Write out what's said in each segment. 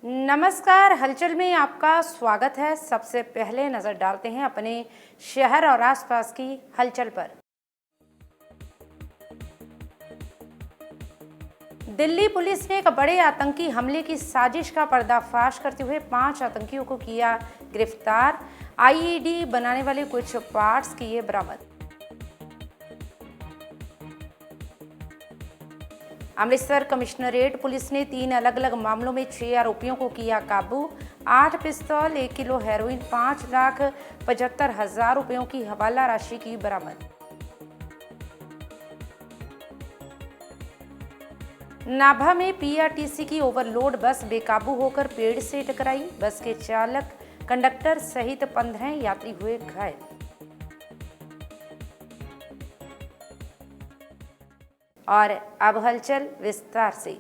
नमस्कार, हलचल में आपका स्वागत है। सबसे पहले नजर डालते हैं अपने शहर और आसपास की हलचल पर। दिल्ली पुलिस ने एक बड़े आतंकी हमले की साजिश का पर्दाफाश करते हुए 5 आतंकियों को किया गिरफ्तार। आईईडी बनाने वाले कुछ पार्ट्स किए बरामद। अमृतसर कमिश्नरेट पुलिस ने 3 अलग अलग मामलों में 6 आरोपियों को किया काबू। 8 पिस्तौल, 1 किलो हेरोइन, 5,75,000 रुपयों की हवाला राशि की बरामद। नाभा में पीआरटीसी की ओवरलोड बस बेकाबू होकर पेड़ से टकराई। बस के चालक, कंडक्टर सहित 15 यात्री हुए घायल। और अब हलचल विस्तार से।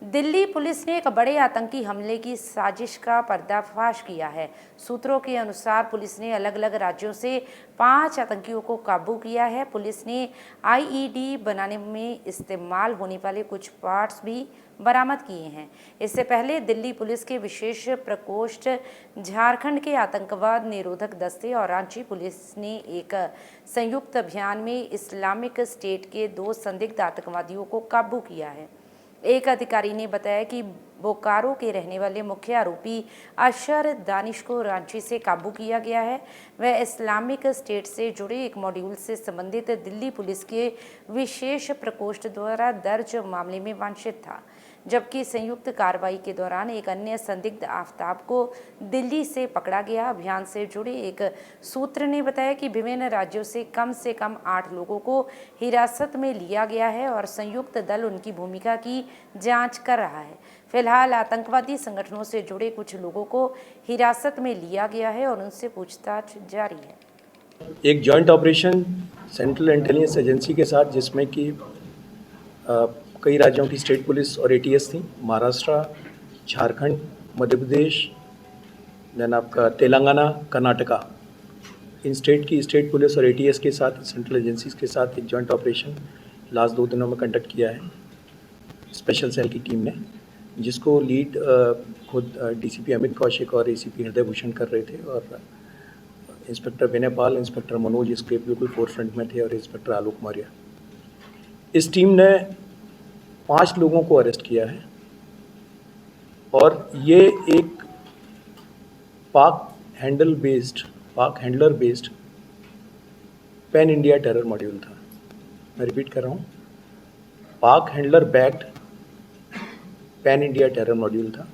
दिल्ली पुलिस ने एक बड़े आतंकी हमले की साजिश का पर्दाफाश किया है। सूत्रों के अनुसार पुलिस ने अलग अलग राज्यों से 5 आतंकियों को काबू किया है। पुलिस ने आईईडी बनाने में इस्तेमाल होने वाले कुछ पार्ट्स भी बरामद किए हैं। इससे पहले दिल्ली पुलिस के विशेष प्रकोष्ठ, झारखंड के आतंकवाद निरोधक दस्ते और रांची पुलिस ने एक संयुक्त अभियान में इस्लामिक स्टेट के 2 संदिग्ध आतंकवादियों को काबू किया है। एक अधिकारी ने बताया कि बोकारो के रहने वाले मुख्य आरोपी अशर दानिश को रांची से काबू किया गया है। वह इस्लामिक स्टेट से जुड़े एक मॉड्यूल से संबंधित दिल्ली पुलिस के विशेष प्रकोष्ठ द्वारा दर्ज मामले में वांछित था, जबकि संयुक्त कार्रवाई के दौरान एक अन्य संदिग्ध आफ्ताब को दिल्ली से पकड़ा गया। अभियान से जुड़े एक सूत्र ने बताया कि विभिन्न राज्यों से कम 8 लोगों को हिरासत में लिया गया है और संयुक्त दल उनकी भूमिका की जांच कर रहा है। फिलहाल आतंकवादी संगठनों से जुड़े कुछ लोगों को हिरासत में लिया गया है और उनसे पूछताछ जारी है। एक joint operation central intelligence agency के साथ, जिसमें कि कई राज्यों की स्टेट पुलिस और एटीएस थी, महाराष्ट्र, झारखंड, मध्य प्रदेश, देन आपका तेलंगाना, कर्नाटका, इन स्टेट की स्टेट पुलिस और एटीएस के साथ, सेंट्रल एजेंसीज के साथ एक जॉइंट ऑपरेशन लास्ट 2 दिनों में कंडक्ट किया है स्पेशल सेल की टीम ने, जिसको लीड खुद डीसीपी अमित कौशिक और एसीपी हृदय भूषण कर रहे थे, और इंस्पेक्टर विनय पाल, इंस्पेक्टर मनोज इसके बिल्कुल फोरफ्रंट में थे, और इंस्पेक्टर आलोक मौर्य। इस टीम ने 5 लोगों को अरेस्ट किया है, और ये एक पाक handler based pan India terror module था। मैं रिपीट कर रहा हूँ, पाक handler backed pan India terror module था।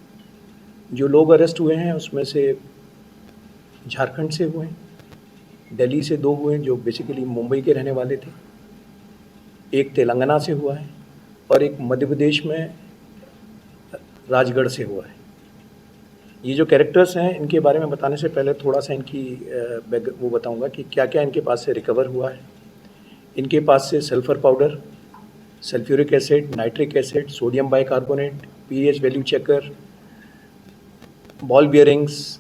जो लोग अरेस्ट हुए हैं उसमें से झारखंड से हुए हैं, दिल्ली से 2 हुए हैं जो बेसिकली मुंबई के रहने वाले थे, एक तेलंगाना से हुआ है, और एक मध्य प्रदेश में राजगढ़ से हुआ है। ये जो कैरेक्टर्स हैं, इनके बारे में बताने से पहले थोड़ा सा इनकी वो बताऊंगा कि क्या क्या इनके पास से रिकवर हुआ है। इनके पास से sulphur powder, sulphuric acid, nitric acid, sodium bicarbonate, pH value checker, ball bearings,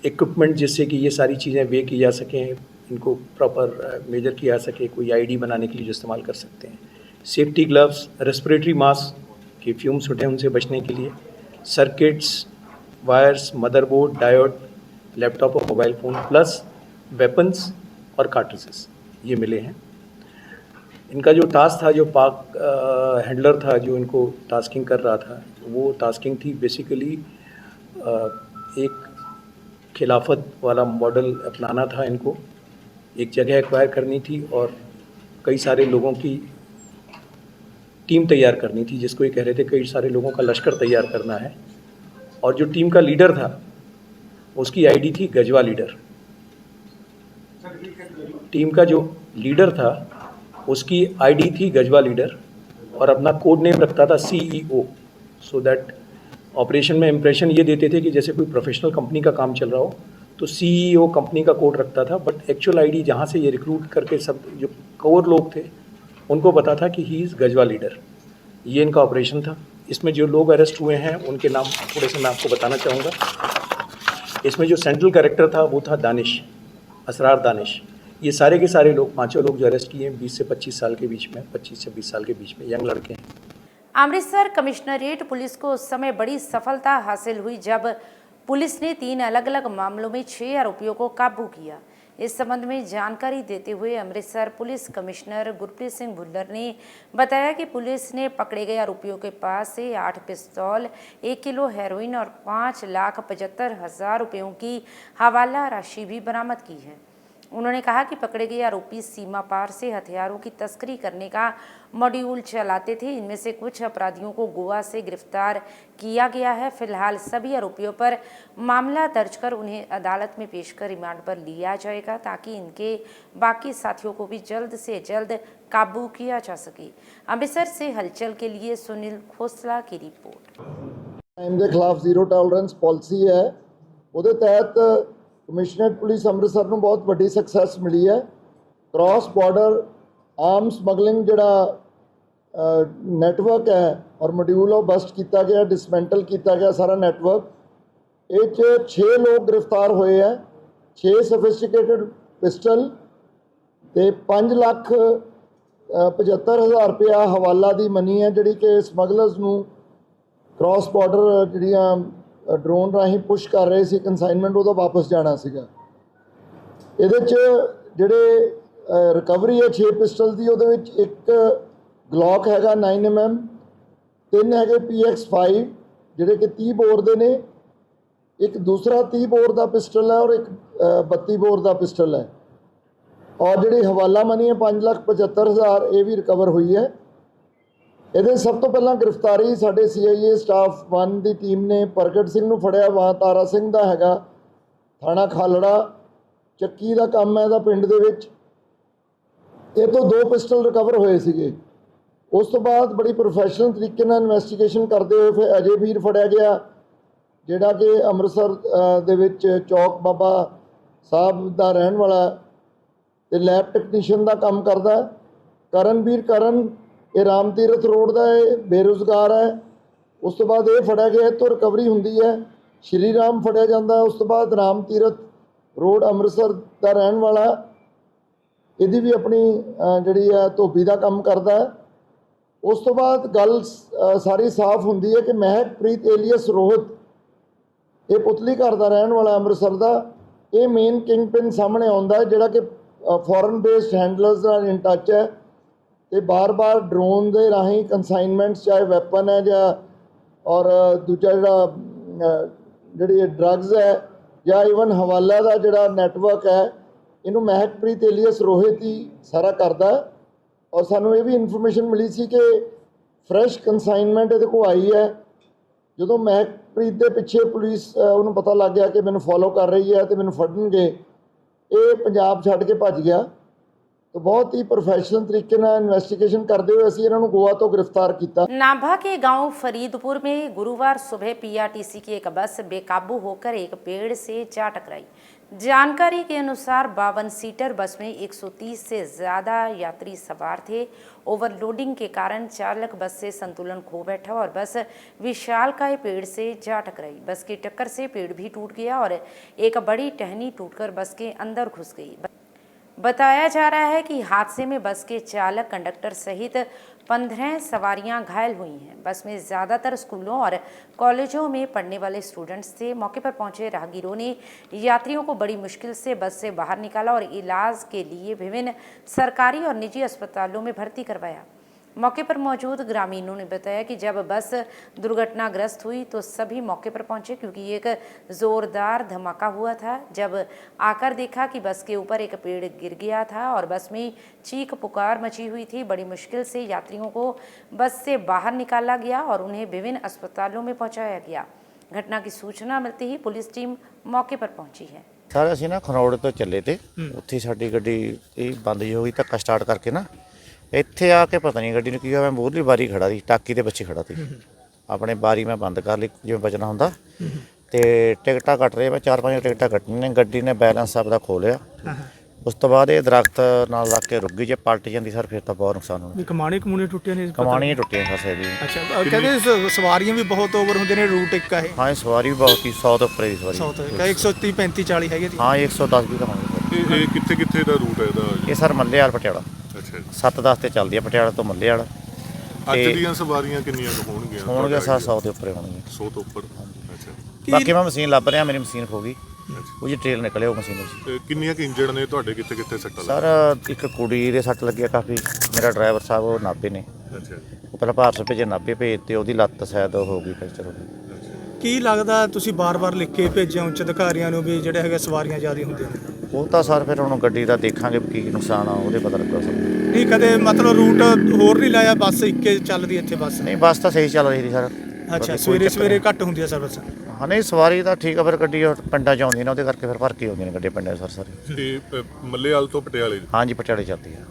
equipment जिससे कि ये सारी चीज़ें वे की जा सकें, इनको प्रॉपर मेजर किया जा सके, कोई आईडी बनाने के लिए जो इस्तेमाल कर सकते हैं, सेफ्टी ग्लव्स, रेस्पिरेटरी मास्क के फ्यूम्स उठे उनसे बचने के लिए, circuits, wires, motherboard, diode, laptop और मोबाइल फ़ोन, प्लस वेपन्स और कार्ट्रिजेस ये मिले हैं। इनका जो टास्क था, जो पाक हैंडलर था जो इनको टास्किंग कर रहा था, वो टास्किंग थी बेसिकली एक खिलाफत वाला मॉडल अपनाना था। इनको एक जगह एक्वायर करनी थी और कई सारे लोगों की टीम तैयार करनी थी, जिसको ये कह रहे थे कई सारे लोगों का लश्कर तैयार करना है। और जो टीम का लीडर था उसकी आईडी थी गजवा लीडर। टीम का जो लीडर था उसकी आईडी थी गजवा लीडर, और अपना कोड नेम रखता था सीईओ, सो दैट ऑपरेशन में इंप्रेशन ये देते थे कि जैसे कोई प्रोफेशनल कंपनी का काम चल रहा हो, तो सीईओ कंपनी का कोड रखता था। बट एक्चुअल आईडी जहाँ से ये रिक्रूट करके सब जो कोर लोग थे उनको पता था कि ही इज़ गजवा लीडर। ये इनका ऑपरेशन था। इसमें जो लोग अरेस्ट हुए हैं उनके नाम थोड़े से मैं आपको बताना चाहूँगा। इसमें जो सेंट्रल कैरेक्टर था वो था दानिश, असरार दानिश। ये सारे के सारे लोग, 5 लोग जो अरेस्ट किए हैं 20 से 25 साल के बीच में, 25 से 20 साल के बीच में यंग लड़के हैं। अमृतसर कमिश्नरेट पुलिस को उस समय बड़ी सफलता हासिल हुई जब पुलिस ने 3 अलग अलग मामलों में 6 आरोपियों को काबू किया। इस संबंध में जानकारी देते हुए अमृतसर पुलिस कमिश्नर गुरप्रीत सिंह भुल्लर ने बताया कि पुलिस ने पकड़े गए आरोपियों के पास से 8 पिस्तौल, 1 किलो हेरोइन और 5,75,000 रुपयों की हवाला राशि भी बरामद की है। उन्होंने कहा कि पकड़े गए आरोपी सीमा पार से हथियारों की तस्करी करने का मॉड्यूल चलाते थे। इनमें से कुछ अपराधियों को गोवा से गिरफ्तार किया गया है। फिलहाल सभी आरोपियों पर मामला दर्ज कर उन्हें अदालत में पेश कर रिमांड पर लिया जाएगा ताकि इनके बाकी साथियों को भी जल्द से जल्द काबू किया जा सके। अमृतसर से हलचल के लिए सुनील खोसला की रिपोर्ट। क्राइम के खिलाफ जीरो टॉलरेंस पॉलिसी है, ਉਹਦੇ तहत कमिश्नरेट पुलिस अमृतसर ਨੂੰ बहुत ਵੱਡੀ सक्सैस मिली है। क्रॉस बॉर्डर आर्म समगलिंग ਜਿਹੜਾ नैटवर्क है और मॉड्यूल ਉਹ बस्ट किया गया, डिसमेंटल किया गया सारा नैटवर्क। ये 6 लोग गिरफ्तार हुए हैं, 6 सोफिस्टिकेटेड पिस्टल ਤੇ 5,75,000 रुपया हवाला की मनी है जिहड़ी कि समगलर्स ਨੂੰ क्रॉस बॉर्डर ਜਿਹੜੀਆਂ ड्रोन राही पुश कर रहे सी कंसाइनमेंट ਉਹਦਾ वापस जाना सीगा। ਇਹਦੇ 'ਚ ਜਿਹੜੇ रिकवरी है 6 पिस्टल की, ਉਹਦੇ ਵਿੱਚ ਇੱਕ ग्लॉक हैगा 9mm, 3 हैगे PX5 ਜਿਹੜੇ कि 30 बोर ਦੇ ਨੇ, एक दूसरा 30 बोर का पिस्टल है और एक 32 बोर का पिस्टल है। और जी हवाला मनी है 5,75,000 ये भी रिकवर हुई है। ਇਹਦੇ ਸਭ ਤੋਂ ਪਹਿਲਾਂ ਗ੍ਰਿਫਤਾਰੀ ਸਾਡੇ CIA ਸਟਾਫ 1 ਦੀ ਟੀਮ ਨੇ ਪ੍ਰਗਟ ਸਿੰਘ ਨੂੰ ਫੜਿਆ। ਵਾਂ ਤਾਰਾ ਸਿੰਘ ਦਾ ਹੈਗਾ, ਥਾਣਾ ਖਾਲੜਾ, ਚੱਕੀ ਦਾ ਕੰਮ ਹੈ ਇਹਦਾ ਪਿੰਡ ਦੇ ਵਿੱਚ। ਇਹ ਤੋਂ 2 ਪਿਸਟਲ ਰਿਕਵਰ ਹੋਏ ਸੀਗੇ। ਉਸ ਤੋਂ ਬਾਅਦ ਬੜੀ ਪ੍ਰੋਫੈਸ਼ਨਲ ਤਰੀਕੇ ਨਾਲ ਇਨਵੈਸਟੀਗੇਸ਼ਨ ਕਰਦੇ ਹੋਏ ਫਿਰ ਅਜੇ ਵੀਰ ਫੜਿਆ ਗਿਆ ਜਿਹੜਾ ਕਿ ਅੰਮ੍ਰਿਤਸਰ ਦੇ ਵਿੱਚ ਚੌਕ ਬਾਬਾ ਸਾਹਿਬ ਦਾ ਰਹਿਣ ਵਾਲਾ ਤੇ ਲੈਬ ਟੈਕਨੀਸ਼ੀਅਨ ਦਾ ਕੰਮ ਕਰਦਾ। ਕਰਨਵੀਰ ਕਰਨ ये राम तीरथ रोड का है, बेरोजगार है। उस तो बाद ये फड़िया गया तो रिकवरी होंदी है। श्री राम फड़िया जाता है। उस तो बाद राम तीरथ रोड अमृतसर का रहन वाला, यदी भी अपनी जी है धोबी का काम करता है। उस तो बाद गल सारी साफ होंदी है कि महकप्रीत एलियस रोहित ये पुतली घर का रहन वाला अमृतसर का, ये मेन किंग पिन सामने आता है जिहड़ा कि फॉरन बेस्ड हैंडलर्स नाल इन टच है ਤੇ ਬਾਰ-ਬਾਰ ਡਰੋਨ ਦੇ ਰਾਹੀਂ ਕੰਸਾਈਨਮੈਂਟਸ ਚਾਹੇ ਵੈਪਨ ਹੈ ਜਾਂ ਔਰ ਦੂਜਾ ਜਿਹੜੀ ਡਰੱਗਸ ਹੈ ਜਾਂ ਇਵਨ ਹਵਾਲਾ ਦਾ ਜਿਹੜਾ ਨੈਟਵਰਕ ਹੈ ਇਹਨੂੰ ਮਹਿਕਪ੍ਰੀਤ ਏਲੀਅਸ ਰੋਹਿਤ ਹੀ ਸਾਰਾ ਕਰਦਾ। ਔਰ ਸਾਨੂੰ ਇਹ ਵੀ ਇਨਫੋਰਮੇਸ਼ਨ ਮਿਲੀ ਸੀ ਕਿ ਫਰੈਸ਼ ਕੰਸਾਈਨਮੈਂਟ ਇਹਦੇ ਕੋਲ ਆਈ ਹੈ। ਜਦੋਂ ਮਹਿਕਪ੍ਰੀਤ ਦੇ ਪਿੱਛੇ ਪੁਲਿਸ ਉਹਨੂੰ ਪਤਾ ਲੱਗ ਗਿਆ ਕਿ ਮੈਨੂੰ ਫੋਲੋ ਕਰ ਰਹੀ ਹੈ ਤੇ ਮੈਨੂੰ ਫੜਨਗੇ, ਇਹ ਪੰਜਾਬ ਛੱਡ ਕੇ ਭੱਜ ਗਿਆ। तो बहुत ही प्रोफेशनल तरीके से इन्वेस्टिगेशन करते हुए असीं इन्हां नूं गोवा तो गिरफ्तार किया। नाभा के गांव फरीदपुर में गुरुवार सुबह PRTC की एक बस बेकाबू होकर एक पेड़ से जा टकराई। जानकारी के अनुसार 52 सीटर बस में 130 से ज़्यादा यात्री सवार थे। ओवरलोडिंग के कारण चालक बस से संतुलन खो बैठा और बस विशालकाय पेड़ से जा टकराई। बस की टक्कर से पेड़ भी टूट गया और एक बड़ी टहनी टूटकर बस के अंदर घुस गई। बताया जा रहा है कि हादसे में बस के चालक, कंडक्टर सहित 15 सवारियां घायल हुई हैं। बस में ज़्यादातर स्कूलों और कॉलेजों में पढ़ने वाले स्टूडेंट्स थे। मौके पर पहुंचे राहगीरों ने यात्रियों को बड़ी मुश्किल से बस से बाहर निकाला और इलाज के लिए विभिन्न सरकारी और निजी अस्पतालों में भर्ती करवाया। मौके पर मौजूद ग्रामीणों ने बताया कि जब बस दुर्घटनाग्रस्त हुई तो सभी मौके पर पहुंचे क्योंकि एक ज़ोरदार धमाका हुआ था। जब आकर देखा कि बस के ऊपर एक पेड़ गिर गया था और बस में चीख पुकार मची हुई थी। बड़ी मुश्किल से यात्रियों को बस से बाहर निकाला गया और उन्हें विभिन्न अस्पतालों में पहुंचाया गया। घटना की सूचना मिलते ही पुलिस टीम मौके पर पहुंची है। सर असीं ना खनौड़ तो चले थे, उत्थे साडी गड्डी बंद जी हो गई, धक्का स्टार्ट करके ना ਇੱਥੇ ਆ ਕੇ ਪਤਾ ਨਹੀਂ ਗੱਡੀ ਨੂੰ ਕੀ ਹੋਇਆ। ਮੈਂ ਮੂਹਰਲੀ ਬਾਰੀ ਖੜਾ ਸੀ, ਟਾਕੀ ਦੇ ਪਿੱਛੇ ਖੜਾ ਸੀ। ਆਪਣੇ ਬਾਰੀ ਮੈਂ ਬੰਦ ਕਰ ਲਈ ਜਿਵੇਂ ਬਚਣਾ ਹੁੰਦਾ ਤੇ ਟਿਕਟਾਂ ਕੱਟ ਰਹੇ। ਮੈਂ 4-5 ਟਿਕਟਾਂ ਕੱਟਣੀਆਂ ਨੇ। ਗੱਡੀ ਨੇ ਬੈਲੈਂਸ ਆਪਦਾ ਖੋ ਲਿਆ। ਉਸ ਤੋਂ ਬਾਅਦ ਇਹ ਦਰਖਤ ਨਾਲ ਲੱਗ ਕੇ ਰੁਕ ਗਈ। ਜੇ ਪਲਟ ਜਾਂਦੀ ਸਰ ਫਿਰ ਤਾਂ ਬਹੁਤ ਨੁਕਸਾਨ ਹੋਣਾ। ਕਮਾਣੀ ਟੁੱਟੀਆਂ ਨੇ? ਕਮਾਣੀਆਂ ਟੁੱਟੀਆਂ ਫਸੇ ਦੀ। ਅੱਛਾ, ਕਹਿੰਦੇ ਸਵਾਰੀਆਂ ਵੀ ਬਹੁਤ ਓਵਰ ਹੁੰਦੇ ਨੇ, ਰੂਟ ਇੱਕ ਆ ਇਹ? ਹਾਂ, ਸਵਾਰੀ ਵੀ ਬਹੁਤ ਹੀ 100 ਤੋਂ ਉੱਪਰ ਦੀ ਸਵਾਰੀ। 130 35 40 ਹੈਗੇ? ਹਾਂ, 110 ਵੀ ਤਾਂ ਹੋਣਗੇ। ਇਹ ਕਿੱਥੇ ਦਾ ਰੂਟ ਹੈ ਇਹਦਾ? ਇਹ ਸਰ ਮੱਲੇ ਵਾਲ ਪਟਿਆਲਾ। ਅੱਛਾ, 7-10 ਤੇ ਚੱਲਦੀ ਆ ਪਟਿਆਲਾ ਤੋਂ ਮੱਲੇ ਵਾਲਾ। ਅੱਜ ਦੀਆਂ ਸਵਾਰੀਆਂ ਕਿੰਨੀਆਂ ਕੁ ਹੋਣਗੀਆਂ? ਹੋਣਗੇ 700 ਦੇ ਉੱਪਰ ਹੋਣਗੇ। 100 ਤੋਂ ਉੱਪਰ। ਅੱਛਾ। ਬਾਕੀ ਮੈਂ ਮਸ਼ੀਨ ਲੱਭ ਰਿਹਾ, ਮੇਰੀ ਮਸ਼ੀਨ ਖੋ ਗਈ, ਉਹ ਜੀ ਟ੍ਰੇਲ ਨਿਕਲੇ ਉਹ ਮਸ਼ੀਨ ਵਿੱਚ। ਤੇ ਕਿੰਨੀਆਂ ਕੁ ਇੰਜਰਡ ਨੇ ਤੁਹਾਡੇ? ਕਿੱਥੇ ਕਿੱਥੇ ਸੱਟਾਂ ਸਰ ਇੱਕ ਕੁੜੀ ਦੇ ਸੱਟ ਲੱਗਿਆ ਕਾਫੀ, ਮੇਰਾ ਡਰਾਈਵਰ ਸਾਹਿਬ ਉਹ ਨਾਭੇ ਨੇ, ਅੱਛਾ। ਉਹ ਪਹਿਲਾਂ ਭਾਰਤ ਭੇਜੇ, ਨਾਭੇ ਭੇਜ ਤੇ ਉਹਦੀ ਲੱਤ ਸ਼ਾਇਦ ਹੋ ਗਈ ਫ੍ਰੈਕਚਰ ਹੋ ਗਈ। ਕੀ ਲੱਗਦਾ ਤੁਸੀਂ ਬਾਰ-ਬਾਰ ਲਿਖ ਕੇ ਭੇਜਿਆ ਉੱਚ ਅਧਿਕਾਰੀਆਂ ਨੂੰ ਵੀ ਜਿਹੜੇ ਹੈਗੇ ਸਵਾਰੀਆਂ ਜ਼ਿਆਦਾ ਹੁੰਦੀਆਂ ਨੇ? ਉਹ ਤਾਂ ਸਰ ਫਿਰ ਹੁਣ ਗੱਡੀ ਦਾ ਦੇਖਾਂਗੇ ਕੀ ਨੁਕਸਾਨ ਆ, ਉਹਦੇ ਪਤਾ ਲੱਗਾ ਸਰ। ਨਹੀਂ ਕਦੇ ਮਤਲਬ ਰੂਟ ਹੋਰ ਨਹੀਂ ਲਾਇਆ, ਬੱਸ ਇੱਕੇ ਚੱਲਦੀ ਇੱਥੇ ਬੱਸ? ਨਹੀਂ ਬੱਸ ਤਾਂ ਸਹੀ ਚੱਲ ਰਹੀ ਸੀ ਸਰ। ਅੱਛਾ, ਸਵੇਰੇ ਘੱਟ ਹੁੰਦੀ ਆ ਸਰਵਿਸ? ਹਾਂ ਨਹੀਂ ਸਵਾਰੀ ਤਾਂ ਠੀਕ ਆ, ਫਿਰ ਗੱਡੀ ਉਹ ਪਿੰਡਾਂ 'ਚ ਆਉਂਦੀ ਨੇ, ਉਹਦੇ ਕਰਕੇ ਫਿਰ ਭਰ ਕੇ ਆਉਂਦੀਆਂ ਨੇ ਗੱਡੀਆਂ ਪਿੰਡਾਂ 'ਚ ਸਰ ਸਾਰੇ। ਤੇ ਮੱਲੇਵਾਲ ਤੋਂ ਪਟਿਆਲੇ? ਹਾਂਜੀ ਪਟਿਆਲੇ ਚੱਲਦੀ ਆ।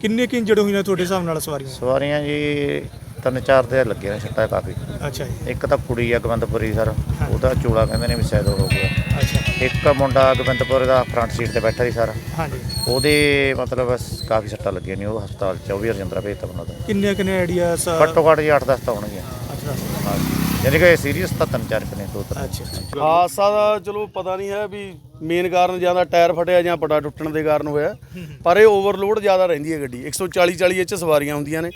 ਕਿੰਨੇ ਕਿ ਇੰਜਰਡ ਹੋਈਆਂ ਤੁਹਾਡੇ ਹਿਸਾਬ ਨਾਲ ਸਵਾਰੀਆਂ? ਸਵਾਰੀਆਂ ਜੀ 3-4 ਦੇ ਲੱਗੇ ਨੇ ਸੱਟਾਂ ਕਾਫੀ। ਅੱਛਾ ਜੀ। ਇੱਕ ਤਾਂ ਕੁੜੀ ਆ ਗੋਬਿੰਦਪੁਰੀ ਸਰ, ਉਹਦਾ ਚੋਲਾ ਕਹਿੰਦੇ ਨੇ ਵੀ ਸ਼ਾਇਦ ਹੋ ਗਿਆ। ਅੱਛਾ। ਇੱਕ ਮੁੰਡਾ ਗੋਬਿੰਦਪੁਰ ਦਾ ਫਰੰਟ ਸੀਟ ਤੇ ਬੈਠਾ ਸੀ ਸਰ, ਹਾਂਜੀ। ਉਹਦੇ ਮਤਲਬ ਕਾਫੀ ਸੱਟਾਂ ਲੱਗੀਆਂ ਨੇ, ਉਹ ਹਸਪਤਾਲ 'ਚ, ਉਹ ਵੀ ਰਜਿੰਦਰਾ ਭੇਜਤਾ ਉਹਨਾਂ ਦਾ। ਕਿੰਨੇ ਆਈਡੀਆ? ਘੱਟੋ ਘੱਟ ਜੀ 8-10 ਤਾਂ ਹੋਣਗੀਆਂ। ਅੱਛਾ। ਹਾਂਜੀ ਯਾਨੀ ਕਿ ਸੀਰੀਅਸ ਤਾਂ 3-4 ਨੇ, 2-3। ਅੱਛਾ। ਹਾਦਸਾ ਦਾ ਚਲੋ ਪਤਾ ਨਹੀਂ ਹੈ ਵੀ ਮੇਨ ਕਾਰਨ ਜਾਂ ਤਾਂ ਟਾਇਰ ਫਟਿਆ ਜਾਂ ਪਟਾ ਟੁੱਟਣ ਦੇ ਕਾਰਨ ਹੋਇਆ, ਪਰ ਇਹ ਓਵਰਲੋਡ ਜ਼ਿਆਦਾ ਰਹਿੰਦੀ ਹੈ ਗੱਡੀ। 140 ਇਹ 'ਚ ਸਵਾਰੀਆਂ ਹੁੰਦੀਆਂ ਨੇ।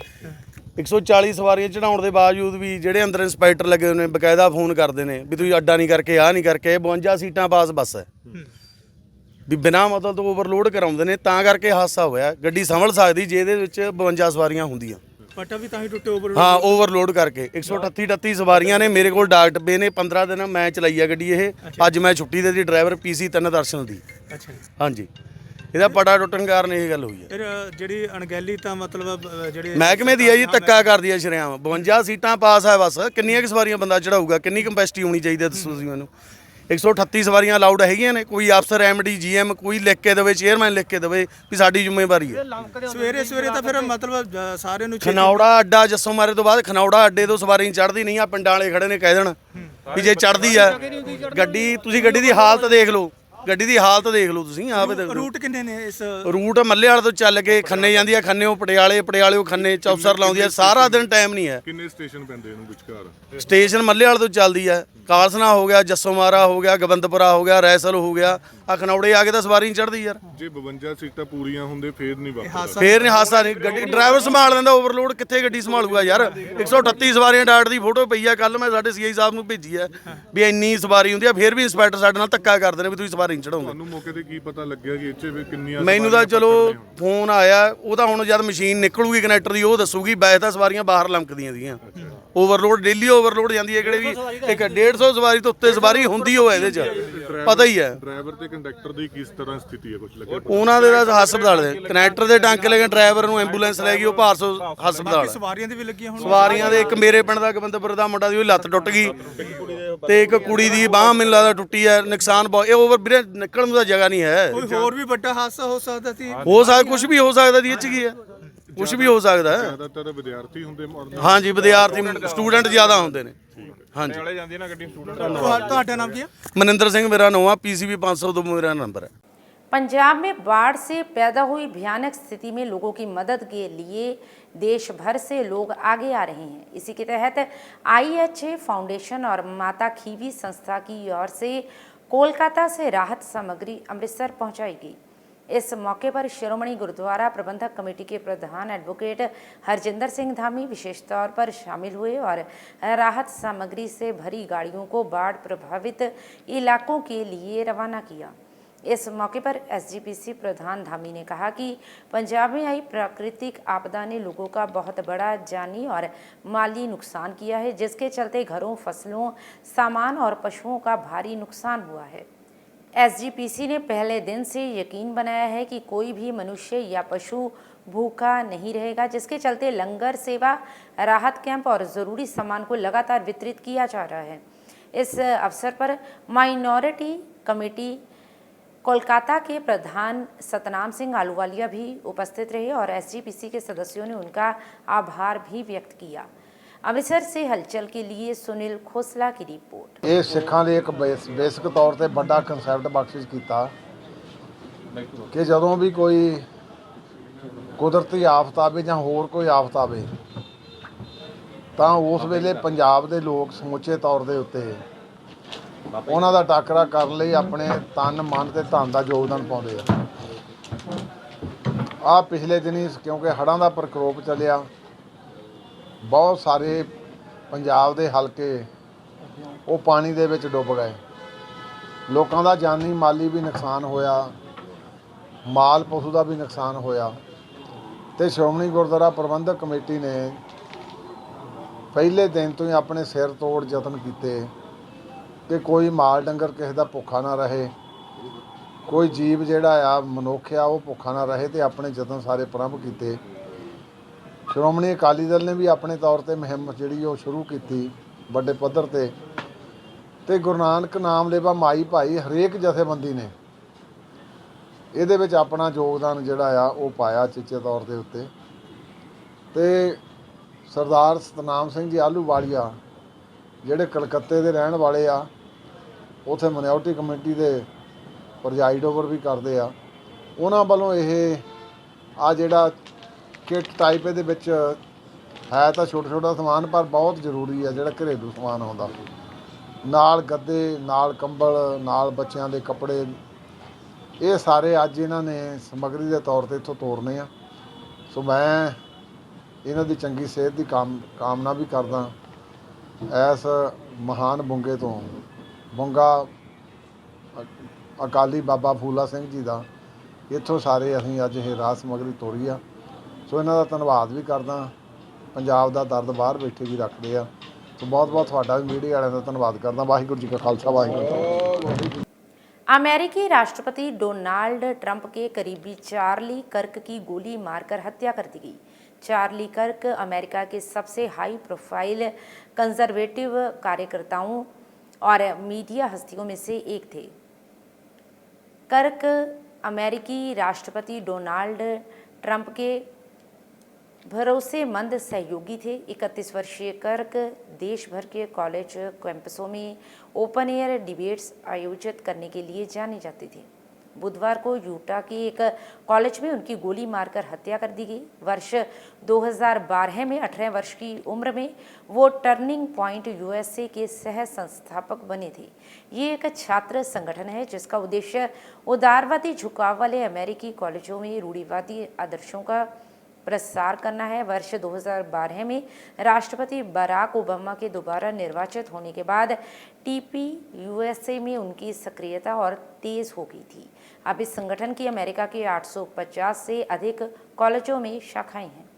140 ਸਵਾਰੀਆਂ ਚੜਾਉਣ ਦੇ ਬਾਵਜੂਦ ਵੀ ਜਿਹੜੇ ਅੰਦਰ ਇੰਸਪੈਕਟਰ ਲੱਗੇ ਹੋਏ ਨੇ ਬਕਾਇਦਾ ਫੋਨ ਕਰਦੇ ਨੇ ਵੀ ਤੁਸੀਂ ਅੱਡਾ ਨਹੀਂ ਕਰਕੇ, ਆਹ ਨਹੀਂ ਕਰਕੇ। 52 ਸੀਟਾਂ ਪਾਸ ਬੱਸ ਹੈ ਵੀ ਬਿਨਾਂ ਮਤਲਬ ਤੋਂ ਓਵਰਲੋਡ ਕਰਾਉਂਦੇ ਨੇ, ਤਾਂ ਕਰਕੇ ਹਾਦਸਾ ਹੋਇਆ। ਗੱਡੀ ਸੰਭਲ ਸਕਦੀ ਜੇ ਇਹਦੇ ਵਿੱਚ 52 ਸਵਾਰੀਆਂ ਹੁੰਦੀਆਂ। ਪਟਾ ਵੀ ਤਾਂ ਹੀ ਟੁੱਟੇ ਓਵਰ? ਹਾਂ ਓਵਰਲੋਡ ਕਰਕੇ। 138 ਸਵਾਰੀਆਂ ਨੇ। ਮੇਰੇ ਕੋਲ ਡਾਕ ਡੱਬੇ ਨੇ, 15 ਦਿਨ ਮੈਂ ਚਲਾਈ ਆ ਗੱਡੀ ਇਹ। ਅੱਜ ਮੈਂ ਛੁੱਟੀ ਦੇ ਦੀ ਡਰਾਈਵਰ PC 3 ਦਰਸ਼ਨ ਦੀ। ਅੱਛਾ। ਹਾਂਜੀ ਇਹਦਾ ਪਟਾ ਟੁੱਟਣ ਕਾਰਨ ਇਹ ਗੱਲ ਹੋਈ ਹੈ। ਫਿਰ ਜਿਹੜੀ ਅਣਗਹਿਲੀ ਤਾਂ ਮਤਲਬ ਜਿਹੜੇ ਮਹਿਕਮੇ ਦੀ ਹੈ ਜੀ, ਧੱਕਾ ਕਰਦੀ ਹੈ ਸ਼ਰੇਆਮ। 52 ਸੀਟਾਂ ਪਾਸ ਹੈ ਬੱਸ, ਕਿੰਨੀਆਂ ਕੁ ਸਵਾਰੀਆਂ ਬੰਦਾ ਚੜਾਊਗਾ? ਕਿੰਨੀ ਕੰਪੈਸਿਟੀ ਹੋਣੀ ਚਾਹੀਦੀ ਹੈ ਦੱਸੋ ਤੁਸੀਂ ਮੈਨੂੰ। 138 ਸਵਾਰੀਆਂ ਅਲਾਉਡ ਹੈਗੀਆਂ ਨੇ। ਕੋਈ ਅਫਸਰ MD GM ਕੋਈ ਲਿਖ ਕੇ ਦੇਵੇ, ਚੇਅਰਮੈਨ ਲਿਖ ਕੇ ਦੇਵੇ ਵੀ ਸਾਡੀ ਜ਼ਿੰਮੇਵਾਰੀ ਹੈ। ਸਵੇਰੇ ਤਾਂ ਫਿਰ ਮਤਲਬ ਸਾਰਿਆਂ ਨੂੰ ਖਨੌੜਾ ਅੱਡਾ ਜੱਸੋ ਮਾਰੇ ਤੋਂ ਬਾਅਦ ਖਨੌੜਾ ਅੱਡੇ ਤੋਂ ਸਵਾਰੀ ਚੜ੍ਹਦੀ ਨਹੀਂ ਆ। ਪਿੰਡਾਂ ਵਾਲੇ ਖੜੇ ਨੇ ਕਹਿ ਦੇਣ ਵੀ ਜੇ ਚੜ੍ਹਦੀ ਆ ਗੱਡੀ, ਤੁਸੀਂ ਗੱਡੀ ਦੀ ਹਾਲਤ ਦੇਖ ਲਓ, ਗੱਡੀ ਦੀ ਹਾਲਤ ਦੇਖ ਲਓ ਤੁਸੀਂ ਆਪੇ ਦੇਖ ਲਓ। ਰੂਟ ਕਿੰਨੇ ਨੇ ਇਸ? ਰੂਟ ਮੱਲੇਵਾਲ ਤੋਂ ਚੱਲ ਕੇ ਖੰਨੇ ਜਾਂਦੀ ਆ, ਖੰਨੇੋਂ ਪਟਿਆਲੇ, ਪਟਿਆਲੇੋਂ ਖੰਨੇ, ਚੌਪਸਰ ਲਾਉਂਦੀ ਆ। ਸਾਰਾ ਦਿਨ ਟਾਈਮ ਨਹੀਂ ਹੈ। ਕਿੰਨੇ ਸਟੇਸ਼ਨ ਪੈਂਦੇ ਇਹਨੂੰ ਵਿਚਕਾਰ? ਸਟੇਸ਼ਨ ਮੱਲੇਵਾਲ ਤੋਂ ਚੱਲਦੀ ਆ, ਕਾਲਸਨਾ ਹੋ ਗਿਆ, ਜੱਸੋ ਮਾਰਾ ਹੋ ਗਿਆ, ਗੋਬਿੰਦਪੁਰਾ ਹੋ ਗਿਆ, ਰੈਸਲ ਹੋ ਗਿਆ, ਆ ਖਨੌੜੇ ਆ ਕੇ ਤਾਂ ਸਵਾਰੀ ਨਹੀਂ ਚੜ੍ਹਦੀ ਯਾਰ। ਜੇ 52 ਸੀਟਾਂ ਪੂਰੀਆਂ ਹੁੰਦੇ ਫੇਰ ਨਹੀਂ ਵਾਪਰਦਾ? ਫੇਰ ਨਹੀਂ ਹਾਦਸਾ ਨਹੀਂ। ਗੱਡੀ ਡਰਾਈਵਰ ਸੰਭਾਲ ਲੈਂਦਾ, ਓਵਰਲੋਡ ਕਿੱਥੇ ਗੱਡੀ ਸੰਭਾਲੂਗਾ ਯਾਰ। 138 ਸਵਾਰੀਆਂ ਡਾਟ ਦੀ ਫੋਟੋ ਪਈ ਆ, ਕੱਲ ਮੈਂ ਸਾਡੇ CI ਸਾਹਿਬ ਨੂੰ ਭੇਜੀ ਆ ਵੀ ਇੰਨੀ ਸਵਾਰੀ ਹੁੰਦੀ ਆ, ਫੇਰ ਵੀ ਇੰਸਪੈਕਟਰ ਸਾਡੇ ਨਾਲ ਧੱਕਾ ਕਰਦੇ ਨੇ ਵੀ ਤੁਸੀਂ ਸਵਾਰੀ ਨਹੀਂ ਚੜਾਉਂਦੇ। ਤੁਹਾਨੂੰ ਮੌਕੇ ਤੇ ਕੀ ਪਤਾ ਲੱਗਿਆ ਕਿ ਇੱਥੇ ਵੀ ਕਿੰਨੀਆਂ? ਮੈਨੂੰ ਤਾਂ ਚਲੋ ਫੋਨ ਆਇਆ, ਉਹ ਤਾਂ ਹੁਣ ਜਦ ਮਸ਼ੀਨ ਨਿਕਲੂਗੀ ਕਨੈਕਟਰ ਦੀ ਉਹ ਦੱਸੂਗੀ। ਵੈਸੇ ਤਾਂ ਸਵਾਰੀਆਂ ਬਾਹਰ ਲੰਕਦੀਆਂ ਸੀਗੀਆਂ। ਓਵਰਲੋਡ ਡੇਲੀ ਓਵਰਲੋਡ ਜਾਂਦੀ ਹੈ, ਕਿਹੜੇ ਵੀ ਇੱਕ 150 ਸਵਾਰੀ ਤੋਂ ਉੱਤੇ ਸਵਾਰੀ ਹੁੰਦੀ ਹੋਵੇ ਇਹਦੇ 'ਚ, ਪਤਾ ਹੀ ਹੈ। ਡਰਾਈਵਰ ਤੇ ਕੰਡਕਟਰ ਦੀ ਕਿਸ ਤਰ੍ਹਾਂ ਸਥਿਤੀ ਹੈ, ਕੁਝ ਲੱਗਿਆ? ਉਹਨਾਂ ਦੇ ਤਾਂ ਹਸਪਤਾਲ ਦੇ ਕਨੈਕਟਰ ਦੇ ਟਾਂਕੇ ਲੈ ਕੇ ਡਰਾਈਵਰ ਨੂੰ ਐਂਬੂਲੈਂਸ ਲੈ ਗਈ, ਉਹ ਭਾਰਸੋ ਹਸਪਤਾਲ। ਸਵਾਰੀਆਂ ਦੀ ਵੀ ਲੱਗੀਆਂ ਹੁਣ? ਸਵਾਰੀਆਂ ਦੇ ਇੱਕ ਮੇਰੇ ਪਿੰਡ ਦਾ ਗੋਬਿੰਦਪੁਰ ਦਾ ਮੁੰਡਾ ਦੀ ਉਹ ਲੱਤ ਟੁੱਟ ਗਈ, ਤੇ ਇੱਕ ਕੁੜੀ ਦੀ ਬਾਂਹ ਮੈਨੂੰ ਲੱਗਦਾ ਟੁੱਟੀ ਹੈ। ਨੁਕਸਾਨ ਬਹੁਤ, ਇਹ ਓਵਰ ਵੀਰੇ ਨਿਕਲਣ ਨੂੰ ਤਾਂ ਜਗ੍ਹਾ ਨਹੀਂ ਹੈ। ਕੋਈ ਹੋਰ ਵੀ ਵੱਡਾ ਹਾਦਸਾ ਹੋ ਸਕਦਾ ਸੀ? ਹੋ ਸਕਦਾ, ਕੁਝ ਵੀ ਹੋ ਸਕਦਾ ਦੀ ਇਹ 'ਚ ਕੀ ਹੈ, ਕੁਝ ਵੀ ਹੋ ਸਕਦਾ ਹੈ। ਜ਼ਿਆਦਾਤਰ ਵਿਦਿਆਰਥੀ ਹੁੰਦੇ? ਹਾਂਜੀ ਵਿਦਿਆਰਥੀ ਸਟੂਡੈਂਟ ਜ਼ਿਆਦਾ ਹੁੰਦੇ ਨੇ। ਹਾਂਜੀ ਤੁਹਾਡਾ ਨਾਮ ਕੀ ਹੈ? ਮਨਿੰਦਰ ਸਿੰਘ ਮੇਰਾ ਨਾਮ ਆ, PCB 500 ਤੋਂ ਮੇਰਾ नंबर है। पंजाब में बाढ़ से पैदा हुई भयानक स्थिति में लोगों की मदद के लिए देश भर से लोग आगे आ रहे हैं। इसी के तहत IHA फाउंडेशन और माता खीवी संस्था की ओर से कोलकाता से राहत सामग्री अमृतसर पहुंचाई गई। इस मौके पर शिरोमणि गुरुद्वारा प्रबंधक कमेटी के प्रधान एडवोकेट हरजिंदर सिंह धामी विशेष तौर पर शामिल हुए और राहत सामग्री से भरी गाड़ियों को बाढ़ प्रभावित इलाकों के लिए रवाना किया। इस मौके पर SGPC प्रधान धामी ने कहा कि पंजाब में आई प्राकृतिक आपदा ने लोगों का बहुत बड़ा जानी और माली नुकसान किया है, जिसके चलते घरों, फसलों, सामान और पशुओं का भारी नुकसान हुआ है। SGPC ने पहले दिन से यकीन बनाया है कि कोई भी मनुष्य या पशु भूखा नहीं रहेगा, जिसके चलते लंगर सेवा, राहत कैंप और ज़रूरी सामान को लगातार वितरित किया जा रहा है। इस अवसर पर माइनॉरिटी कमेटी कोलकाता के प्रधान सतनाम सिंह आलूवालिया भी उपस्थित रहे और SGPC के सदस्यों ने उनका आभार भी व्यक्त किया। अमृतसर से हलचल के लिए सुनील खोसला की रिपोर्ट। ਇਹ ਸਿੱਖਾਂ ਲਈ ਇੱਕ ਬੇਸਿਕ ਤੌਰ ਤੇ ਵੱਡਾ ਕਨਸੈਪਟ ਬਖਸ਼ਿਸ਼ ਕੀਤਾ ਕਿ ਜਦੋਂ ਵੀ ਕੋਈ ਕੁਦਰਤੀ ਆਫਤ ਆਵੇ ਜਾਂ ਹੋਰ ਕੋਈ ਆਫਤ ਆਵੇ ਤਾਂ ਉਸ ਵੇਲੇ ਪੰਜਾਬ ਦੇ ਲੋਕ ਸਮੁੱਚੇ ਤੌਰ ਦੇ ਉੱਤੇ ਉਹਨਾਂ ਦਾ ਟਾਕਰਾ ਕਰਨ ਲਈ ਆਪਣੇ ਤਨ, ਮਨ ਤੇ ਧਨ ਦਾ ਯੋਗਦਾਨ ਪਾਉਂਦੇ ਆ। ਪਿਛਲੇ ਦਿਨੀ ਕਿਉਂਕਿ ਹੜ੍ਹਾਂ ਦਾ ਪ੍ਰਕੋਪ ਚੱਲਿਆ ਬਹੁਤ ਸਾਰੇ ਪੰਜਾਬ ਦੇ ਹਲਕੇ ਉਹ ਪਾਣੀ ਦੇ ਵਿੱਚ ਡੁੱਬ ਗਏ। ਲੋਕਾਂ ਦਾ ਜਾਨੀ ਮਾਲੀ ਵੀ ਨੁਕਸਾਨ ਹੋਇਆ, ਮਾਲ ਪਸ਼ੂ ਦਾ ਵੀ ਨੁਕਸਾਨ ਹੋਇਆ। ਤੇ ਸ਼੍ਰੋਮਣੀ ਗੁਰਦੁਆਰਾ ਪ੍ਰਬੰਧਕ ਕਮੇਟੀ ਨੇ ਪਹਿਲੇ ਦਿਨ ਤੋਂ ਹੀ ਆਪਣੇ ਸਿਰ ਤੋੜ ਯਤਨ ਕੀਤੇ ਕਿ ਕੋਈ ਮਾਲ ਡੰਗਰ ਕਿਸੇ ਦਾ ਭੁੱਖਾ ਨਾ ਰਹੇ, ਕੋਈ ਜੀਵ ਜਿਹੜਾ ਆ ਮਨੁੱਖ ਆ ਉਹ ਭੁੱਖਾ ਨਾ ਰਹੇ, ਤੇ ਆਪਣੇ ਯਤਨ ਸਾਰੇ ਪ੍ਰੰਭ ਕੀਤੇ। ਸ਼੍ਰੋਮਣੀ ਅਕਾਲੀ ਦਲ ਨੇ ਵੀ ਆਪਣੇ ਤੌਰ ਤੇ ਮੁਹਿੰਮ ਜਿਹੜੀ ਉਹ ਸ਼ੁਰੂ ਕੀਤੀ ਵੱਡੇ ਪੱਧਰ ਤੇ ਗੁਰੂ ਨਾਨਕ ਨਾਮ ਲੇਵਾ ਮਾਈ ਭਾਈ ਹਰੇਕ ਜਥੇਬੰਦੀ ਨੇ ਇਹਦੇ ਵਿੱਚ ਆਪਣਾ ਯੋਗਦਾਨ ਜਿਹੜਾ ਆ ਉਹ ਪਾਇਆ ਚਿੱਚੇ ਤੌਰ ਦੇ ਉੱਤੇ। ਤੇ ਸਰਦਾਰ ਸਤਨਾਮ ਸਿੰਘ ਜੀ ਆਹਲੂਵਾਲੀਆ ਜਿਹੜੇ ਕਲਕੱਤੇ ਦੇ ਰਹਿਣ ਵਾਲੇ ਆ, ਉੱਥੇ ਮਿਨੋਰਟੀ ਕਮੇਟੀ ਦੇ ਪ੍ਰਜਾਈਡ ਓਵਰ ਵੀ ਕਰਦੇ ਆ, ਉਹਨਾਂ ਵੱਲੋਂ ਇਹ ਆ ਜਿਹੜਾ ਕਿੱਟ ਟਾਈਪ ਇਹਦੇ ਵਿੱਚ ਹੈ ਤਾਂ ਛੋਟਾ ਸਮਾਨ, ਪਰ ਬਹੁਤ ਜ਼ਰੂਰੀ ਆ ਜਿਹੜਾ ਘਰੇਲੂ ਸਮਾਨ ਆਉਂਦਾ, ਨਾਲ ਗੱਦੇ, ਨਾਲ ਕੰਬਲ, ਨਾਲ ਬੱਚਿਆਂ ਦੇ ਕੱਪੜੇ, ਇਹ ਸਾਰੇ ਅੱਜ ਇਹਨਾਂ ਨੇ ਸਮੱਗਰੀ ਦੇ ਤੌਰ ਤੇ ਇੱਥੋਂ ਤੋਰਨੇ ਆ। ਸੋ ਮੈਂ ਇਹਨਾਂ ਦੀ ਚੰਗੀ ਸਿਹਤ ਦੀ ਕਾਮਨਾ ਵੀ ਕਰਦਾ। ਇਸ ਮਹਾਨ ਬੁੰਗੇ ਤੋਂ ਬੁੰਗਾ ਅਕਾਲੀ ਬਾਬਾ ਫੂਲਾ ਸਿੰਘ ਜੀ ਦਾ ਇੱਥੋਂ ਸਾਰੇ ਅਸੀਂ ਅੱਜ ਇਹ ਰਾਹਤ ਸਮੱਗਰੀ ਤੋਰੀ ਆ। ਸੋ ਇਹਨਾਂ ਦਾ ਧੰਨਵਾਦ ਵੀ ਕਰਦਾ। ਪੰਜਾਬ ਦਾ ਦਰਦ ਬਾਹਰ ਬੈਠੇ ਵੀ ਰੱਖਦੇ ਆ। ਸੋ ਬਹੁਤ ਬਹੁਤ ਤੁਹਾਡਾ ਵੀ ਮੀਡੀਆ ਵਾਲਿਆਂ ਦਾ ਧੰਨਵਾਦ ਕਰਦਾ। ਵਾਹਿਗੁਰੂ ਜੀ ਕਾ ਖਾਲਸਾ, वाहिगुरु जी की फतेह। अमेरिकी राष्ट्रपति डोनाल्ड ट्रंप के करीबी चार्ली कर्क की गोली मारकर हत्या कर दी गई। चार्ली कर्क अमेरिका के सबसे हाई प्रोफाइल कंजर्वेटिव कार्यकर्ताओं और मीडिया हस्तियों में से एक थे। कर्क अमेरिकी राष्ट्रपति डोनाल्ड ट्रंप के भरोसेमंद सहयोगी थे। 31 वर्षीय कर्क देश भर के कॉलेज कैंपसों में ओपन एयर डिबेट्स आयोजित करने के लिए जाने जाते थे। बुधवार को यूटा के एक कॉलेज में उनकी गोली मारकर हत्या कर दी गई। वर्ष 2012 में 18 वर्ष की उम्र में वो टर्निंग पॉइंट यूएसए के सह संस्थापक बने थे। ये एक छात्र संगठन है जिसका उद्देश्य उदारवादी झुकाव वाले अमेरिकी कॉलेजों में रूढ़िवादी आदर्शों का प्रसार करना है। वर्ष 2012 में राष्ट्रपति बराक ओबामा के दोबारा निर्वाचित होने के बाद टीपी यूएसए में उनकी सक्रियता और तेज हो गई थी। अब इस संगठन की अमेरिका के 850 से अधिक कॉलेजों में शाखाएं हैं।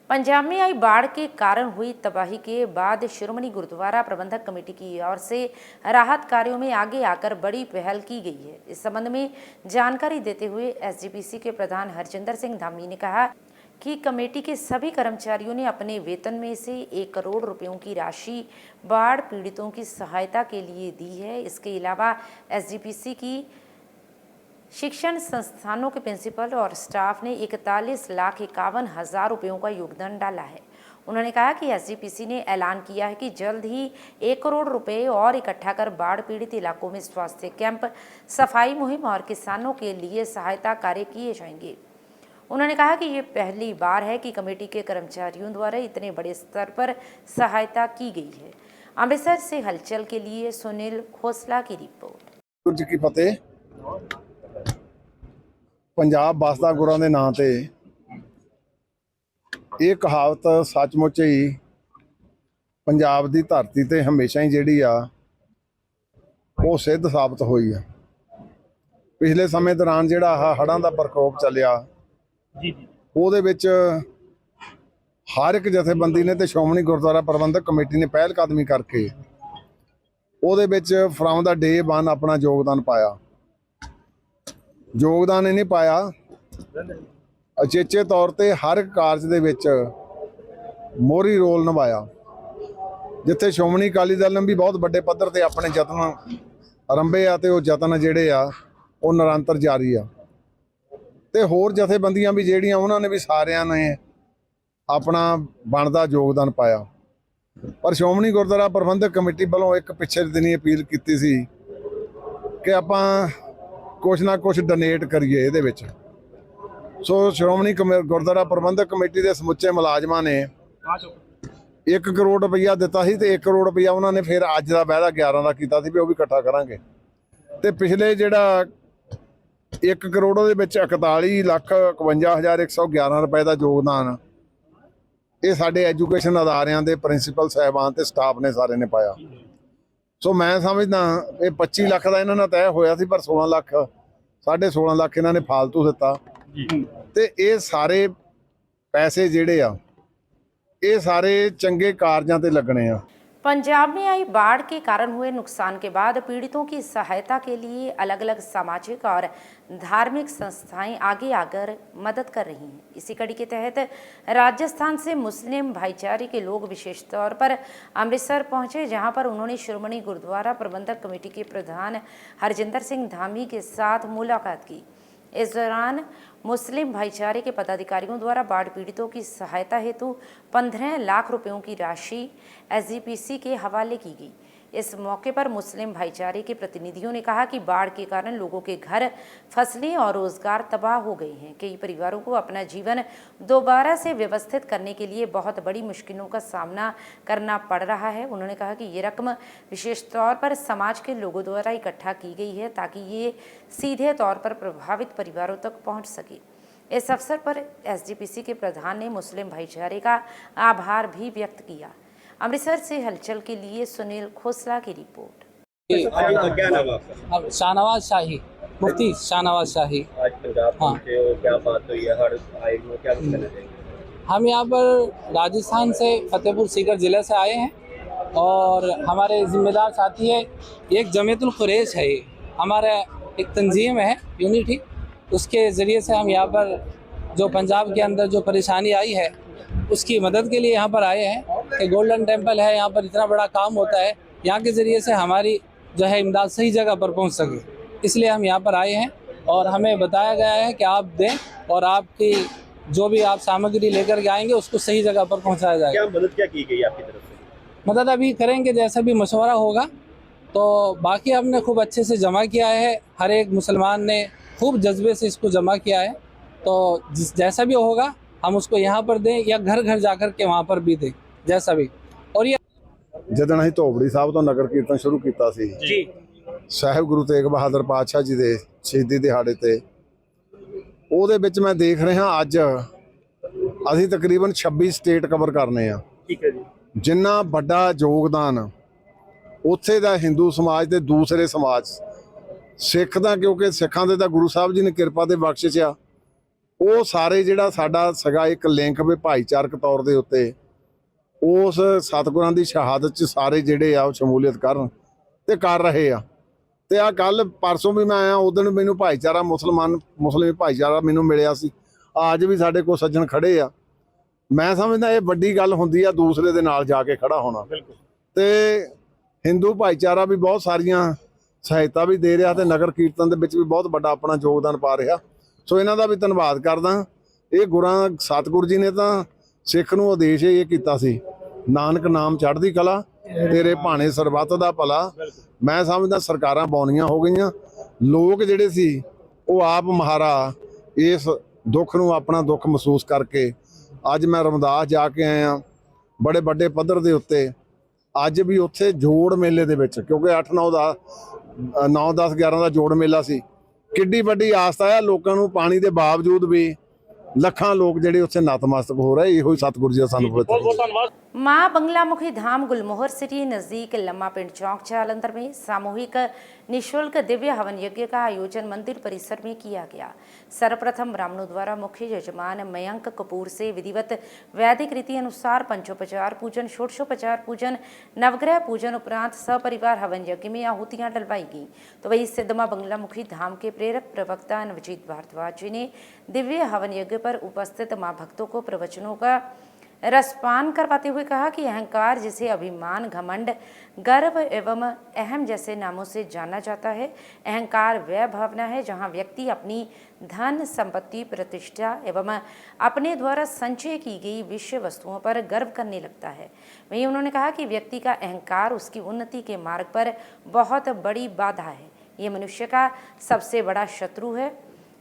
पंजाब में आई बाढ़ के कारण हुई तबाही के बाद श्रोमणी गुरुद्वारा प्रबंधक कमेटी की ओर से राहत कार्यों में आगे आकर बड़ी पहल की गई है। इस संबंध में जानकारी देते हुए एसजीपीसी के प्रधान हरजिंदर सिंह धामी ने कहा कि कमेटी के सभी कर्मचारियों ने अपने वेतन में से 1 करोड़ रुपयों की राशि बाढ़ पीड़ितों की सहायता के लिए दी है। इसके अलावा एसजीपीसी की शिक्षण संस्थानों के प्रिंसिपल और स्टाफ ने 41,51,000 रुपयों का योगदान डाला है। उन्होंने कहा कि एसजीपीसी ने ऐलान किया है कि जल्द ही 1 करोड़ रुपए और इकट्ठा कर बाढ़ पीड़ित इलाकों में स्वास्थ्य कैंप, सफाई मुहिम और किसानों के लिए सहायता कार्य किए जाएंगे। उन्होंने कहा कि ये पहली बार है कि कमेटी के कर्मचारियों द्वारा इतने बड़े स्तर पर सहायता की गई है। अमृतसर से हलचल के लिए सुनील खोसला की रिपोर्ट। ਵਾਹਿਗੁਰੂ ਜੀ ਕੀ ਫਤਿਹ। ਪੰਜਾਬ ਬਸਦਾ ਗੁਰਾਂ ਦੇ ਨਾਂ ਤੇ ਇਹ ਕਹਾਵਤ ਸੱਚਮੁੱਚ ਹੀ ਪੰਜਾਬ ਦੀ ਧਰਤੀ ਤੇ ਹਮੇਸ਼ਾ ਹੀ ਜਿਹੜੀ ਆ ਉਹ ਸਿੱਧ ਸਾਬਤ ਹੋਈ ਆ। ਪਿਛਲੇ ਸਮੇਂ ਦੌਰਾਨ ਜਿਹੜਾ ਹੜ੍ਹਾਂ ਦਾ ਪ੍ਰਕੋਪ ਚੱਲਿਆ ਉਹਦੇ ਵਿੱਚ ਹਰ ਇੱਕ ਜਥੇਬੰਦੀ ਨੇ ਤੇ ਸ਼੍ਰੋਮਣੀ ਗੁਰਦੁਆਰਾ ਪ੍ਰਬੰਧਕ ਕਮੇਟੀ ਨੇ ਪਹਿਲ ਕਦਮੀ ਕਰਕੇ ਉਹਦੇ ਵਿੱਚ ਫਰਮ ਦਾ ਡੇ 1 ਆਪਣਾ ਯੋਗਦਾਨ ਪਾਇਆ। ਯੋਗਦਾਨ ਇਹ ਨਹੀਂ ਪਾਇਆ, ਅਚੇਚੇ ਤੌਰ ਤੇ ਹਰ ਇੱਕ ਕਾਰਜ ਦੇ ਵਿੱਚ ਮੋਹਰੀ ਰੋਲ ਨਿਭਾਇਆ। ਜਿੱਥੇ ਸ਼੍ਰੋਮਣੀ ਅਕਾਲੀ ਦਲ ਨੇ ਵੀ ਬਹੁਤ ਵੱਡੇ ਪੱਧਰ ਤੇ ਆਪਣੇ ਯਤਨ ਆਰੰਭੇ ਆ ਤੇ ਉਹ ਯਤਨ ਜਿਹੜੇ ਆ ਉਹ ਨਿਰੰਤਰ ਜਾਰੀ ਆ। ਤੇ ਹੋਰ ਜਥੇਬੰਦੀਆਂ ਵੀ ਜਿਹੜੀਆਂ ਉਹਨਾਂ ਨੇ ਵੀ ਸਾਰਿਆਂ ਨੇ ਆਪਣਾ ਬਣਦਾ ਯੋਗਦਾਨ ਪਾਇਆ। ਪਰ ਸ਼੍ਰੋਮਣੀ ਗੁਰਦੁਆਰਾ ਪ੍ਰਬੰਧਕ ਕਮੇਟੀ ਵੱਲੋਂ ਇੱਕ ਪਿਛਲੇ ਦਿਨੀ ਅਪੀਲ ਕੀਤੀ ਸੀ ਕਿ ਆਪਾਂ ਕੁਛ ਨਾ ਕੁਛ ਡੋਨੇਟ ਕਰੀਏ ਇਹਦੇ ਵਿੱਚ। ਸੋ ਸ਼੍ਰੋਮਣੀ ਗੁਰਦੁਆਰਾ ਪ੍ਰਬੰਧਕ ਕਮੇਟੀ ਦੇ ਸਮੁੱਚੇ ਮੁਲਾਜ਼ਮਾਂ ਨੇ 1 ਕਰੋੜ ਰੁਪਈਆ ਦਿੱਤਾ ਸੀ ਤੇ 1 ਕਰੋੜ ਰੁਪਈਆ ਉਹਨਾਂ ਨੇ ਫਿਰ ਅੱਜ ਦਾ ਵਾਅਦਾ 11 ਦਾ ਕੀਤਾ ਸੀ ਵੀ ਉਹ ਵੀ ਇਕੱਠਾ ਕਰਾਂਗੇ। ਤੇ ਪਿਛਲੇ ਜਿਹੜਾ 1 ਕਰੋੜ ਦੇ ਵਿੱਚ 41,51,111 ਰੁਪਏ ਦਾ ਯੋਗਦਾਨ ਇਹ ਸਾਡੇ ਐਜੂਕੇਸ਼ਨ ਅਦਾਰਿਆਂ ਦੇ ਪ੍ਰਿੰਸੀਪਲ ਸਾਹਿਬਾਨ ਤੇ ਸਟਾਫ ਨੇ ਸਾਰੇ ਨੇ ਪਾਇਆ। ਸੋ ਮੈਂ ਸਮਝਦਾ ਇਹ 25 ਲੱਖ ਦਾ ਇਹਨਾਂ ਨਾਲ ਤੈਅ ਹੋਇਆ ਸੀ, ਪਰ 16 ਲੱਖ 16.5 ਲੱਖ ਇਹਨਾਂ ਨੇ ਫਾਲਤੂ ਦਿੱਤਾ ਤੇ ਇਹ ਸਾਰੇ ਪੈਸੇ ਜਿਹੜੇ ਆ ਇਹ ਸਾਰੇ ਚੰਗੇ ਕਾਰਜਾਂ ਤੇ लगने ਆ। पंजाब में आई बाढ़ के कारण हुए नुकसान के बाद पीड़ितों की सहायता के लिए अलग अलग सामाजिक और धार्मिक संस्थाएं आगे आकर मदद कर रही हैं। इसी कड़ी के तहत राजस्थान से मुस्लिम भाईचारे के लोग विशेष तौर पर अमृतसर पहुंचे, जहां पर उन्होंने श्रोमणी गुरुद्वारा प्रबंधक कमेटी के प्रधान हरजिंदर सिंह धामी के साथ मुलाकात की। इस दौरान मुस्लिम भाईचारे के पदाधिकारियों द्वारा बाढ़ पीड़ितों की सहायता हेतु 15 लाख रुपयों की राशि SGPC के हवाले की गई। इस मौके पर मुस्लिम भाईचारे के प्रतिनिधियों ने कहा कि बाढ़ के कारण लोगों के घर, फसलें और रोजगार तबाह हो गए हैं। कई परिवारों को अपना जीवन दोबारा से व्यवस्थित करने के लिए बहुत बड़ी मुश्किलों का सामना करना पड़ रहा है। उन्होंने कहा कि ये रकम विशेष तौर पर समाज के लोगों द्वारा इकट्ठा की गई है ताकि ये सीधे तौर पर प्रभावित परिवारों तक पहुँच सके। इस अवसर पर SGPC के प्रधान ने मुस्लिम भाईचारे का आभार भी व्यक्त किया। अमृतसर से हलचल के लिए सुनील खोसला की रिपोर्ट। क्या नाम है आपका? शाहनवाज शाही, मुफ्ती शाहनवाज शाही। आज पंजाब पहुंचे हो, क्या बात हुई है? हर आए हो, क्या कुछ कहना चाहेंगे? हम यहाँ पर राजस्थान से फतेहपुर सीकर ज़िले से आए हैं और हमारे जिम्मेदार साथी है, एक जमीयतुल कुरैश है, ये हमारा एक तंजीम है यूनिटी, उसके ज़रिए से हम यहाँ पर जो पंजाब के अंदर जो परेशानी आई है उसकी मदद के लिए यहाँ पर आए हैं। कि गोल्डन टेम्पल है, यहाँ पर इतना बड़ा काम होता है, यहाँ के ज़रिए से हमारी जो है इमदाद सही जगह पर पहुँच सके, इसलिए हम यहाँ पर आए हैं। और हमें बताया गया है कि आप दें और आपकी जो भी आप सामग्री लेकर के आएंगे उसको सही जगह पर पहुँचाया जाएगा। क्या मदद क्या की गई आपकी तरफ से? मदद अभी करेंगे, जैसा भी मशवरा होगा। तो बाकी हमने खूब अच्छे से जमा किया है, हर एक मुसलमान ने खूब जज्बे से इसको जमा किया है। तो जैसा भी होगा हम उसको यहाँ पर दें या घर घर जाकर के वहाँ पर भी दें, जैसा भी। और ये ਜਦੋਂ ਅਸੀਂ ਧੋਬੜੀ ਸਾਹਿਬ ਤੋਂ ਨਗਰ ਕੀਰਤਨ ਸ਼ੁਰੂ ਕੀਤਾ ਸੀ जी ਸਾਹਿਬ ਗੁਰੂ ਤੇਗ ਬਹਾਦਰ ਪਾਤਸ਼ਾਹ ਜੀ ਦੇ ਸ਼ਹੀਦੀ ਦਿਹਾੜੇ ਤੇ, ਉਹਦੇ ਵਿੱਚ ਮੈਂ ਦੇਖ ਰਿਹਾ ਅੱਜ ਅਸੀਂ ਤਕਰੀਬਨ 26 ਸਟੇਟ ਕਵਰ ਕਰਨੇ ਆ। ठीक है जी। ਜਿੰਨਾ ਵੱਡਾ ਯੋਗਦਾਨ ਉੱਥੇ ਦਾ ਹਿੰਦੂ ਸਮਾਜ ਤੇ ਦੂਸਰੇ ਸਮਾਜ ਸਿੱਖ ਦਾ, ਕਿਉਂਕਿ ਸਿੱਖਾਂ ਦੇ ਤਾਂ ਗੁਰੂ ਸਾਹਿਬ ਜੀ ਨੇ ਕਿਰਪਾ ਤੇ ਬਖਸ਼ਿਸ਼ ਆ, ਉਹ ਸਾਰੇ ਜਿਹੜਾ ਸਾਡਾ ਸਗਾ ਇੱਕ ਲਿੰਕ ਵੀ ਭਾਈਚਾਰਕ ਤੌਰ ਦੇ ਉੱਤੇ ਉਸ ਸਤਿਗੁਰਾਂ ਦੀ ਸ਼ਹਾਦਤ 'ਚ ਸਾਰੇ ਜਿਹੜੇ ਆ ਉਹ ਸ਼ਮੂਲੀਅਤ ਕਰਨ ਤੇ ਕਰ ਰਹੇ ਆ। ਤੇ ਆ ਕੱਲ ਪਰਸੋਂ ਵੀ ਮੈਂ ਆਇਆ, ਉਦੋਂ ਮੈਨੂੰ ਭਾਈਚਾਰਾ ਮੁਸਲਮ ਭਾਈਚਾਰਾ ਮੈਨੂੰ ਮਿਲਿਆ ਸੀ, ਅੱਜ ਵੀ ਸਾਡੇ ਕੋਲ ਸੱਜਣ ਖੜੇ ਆ। ਮੈਂ ਸਮਝਦਾ ਇਹ ਵੱਡੀ ਗੱਲ ਹੁੰਦੀ ਆ ਦੂਸਰੇ ਦੇ ਨਾਲ ਜਾ ਕੇ ਖੜਾ ਹੋਣਾ। ਤੇ ਹਿੰਦੂ ਭਾਈਚਾਰਾ ਵੀ ਬਹੁਤ ਸਾਰੀਆਂ ਸਹਾਇਤਾ ਵੀ ਦੇ ਰਿਹਾ ਤੇ ਨਗਰ ਕੀਰਤਨ ਦੇ ਵਿੱਚ ਵੀ ਬਹੁਤ ਵੱਡਾ ਆਪਣਾ ਯੋਗਦਾਨ ਪਾ ਰਿਹਾ। ਸੋ ਇਹਨਾਂ ਦਾ ਵੀ ਧੰਨਵਾਦ ਕਰਦਾ। ਇਹ ਗੁਰਾਂ ਸਤਿਗੁਰੂ ਜੀ ਨੇ ਤਾਂ ਸਿੱਖ ਨੂੰ ਆਦੇਸ਼ ਇਹ ਕੀਤਾ ਸੀ, ਨਾਨਕ ਨਾਮ ਚੜ੍ਹਦੀ ਕਲਾ, ਤੇਰੇ ਭਾਣੇ ਸਰਬੱਤ ਦਾ ਭਲਾ। ਮੈਂ ਸਮਝਦਾ ਸਰਕਾਰਾਂ ਬੌਨੀਆਂ ਹੋ ਗਈਆਂ, ਲੋਕ ਜਿਹੜੇ ਸੀ ਉਹ ਆਪ ਮਹਾਰਾ ਇਸ ਦੁੱਖ ਨੂੰ ਆਪਣਾ ਦੁੱਖ ਮਹਿਸੂਸ ਕਰਕੇ ਅੱਜ ਮੈਂ ਰਮਦਾਸ ਜਾ ਕੇ ਆਇਆ ਬੜੇ ਵੱਡੇ ਪੱਧਰ ਦੇ ਉੱਤੇ। ਅੱਜ ਵੀ ਉੱਥੇ ਜੋੜ ਮੇਲੇ ਦੇ ਵਿੱਚ, ਕਿਉਂਕਿ 8-9 ਦਾ 9-10 11 ਦਾ ਜੋੜ ਮੇਲਾ ਸੀ, ਕਿੱਡੀ ਵੱਡੀ ਆਸਥਾ ਆ ਲੋਕਾਂ ਨੂੰ, ਪਾਣੀ ਦੇ ਬਾਵਜੂਦ ਵੀ ਲੱਖਾਂ ਲੋਕ ਜਿਹੜੇ ਉੱਥੇ ਨਤਮਸਤਕ ਹੋ ਰਹੇ। ਇਹੋ ਹੀ ਸਤਿਗੁਰੂ ਜੀ ਦਾ ਸਾਨੂੰ ਪਵਿੱਤਰ मां बंगलामुखी धाम गुलमोहर सिटी नज़दीक लम्मा पिंड चौक जालंधर में सामूहिक निःशुल्क दिव्य हवन यज्ञ का आयोजन मंदिर परिसर में किया गया। सर्वप्रथम ब्राह्मणों द्वारा मुख्य यजमान मयंक कपूर से विधिवत वैदिक रीति अनुसार पंचोपचार पूजन, षोडशोपचार पूजन, नवग्रह पूजन उपरांत सपरिवार हवन यज्ञ में आहुतियां डलवाई गई। तो वही सिद्ध मां बंगलामुखी धाम के प्रेरक प्रवक्ता नवजीत भारद्वाज जी ने दिव्य हवन यज्ञ पर उपस्थित मां भक्तों को प्रवचनों का रसपान करवाते हुए कहा कि अहंकार, जिसे अभिमान, घमंड, गर्व एवं अहम जैसे नामों से जाना जाता है, अहंकार वह भावना है जहां व्यक्ति अपनी धन, संपत्ति, प्रतिष्ठा एवं अपने द्वारा संचय की गई विषय वस्तुओं पर गर्व करने लगता है। वहीं उन्होंने कहा कि व्यक्ति का अहंकार उसकी उन्नति के मार्ग पर बहुत बड़ी बाधा है, ये मनुष्य का सबसे बड़ा शत्रु है।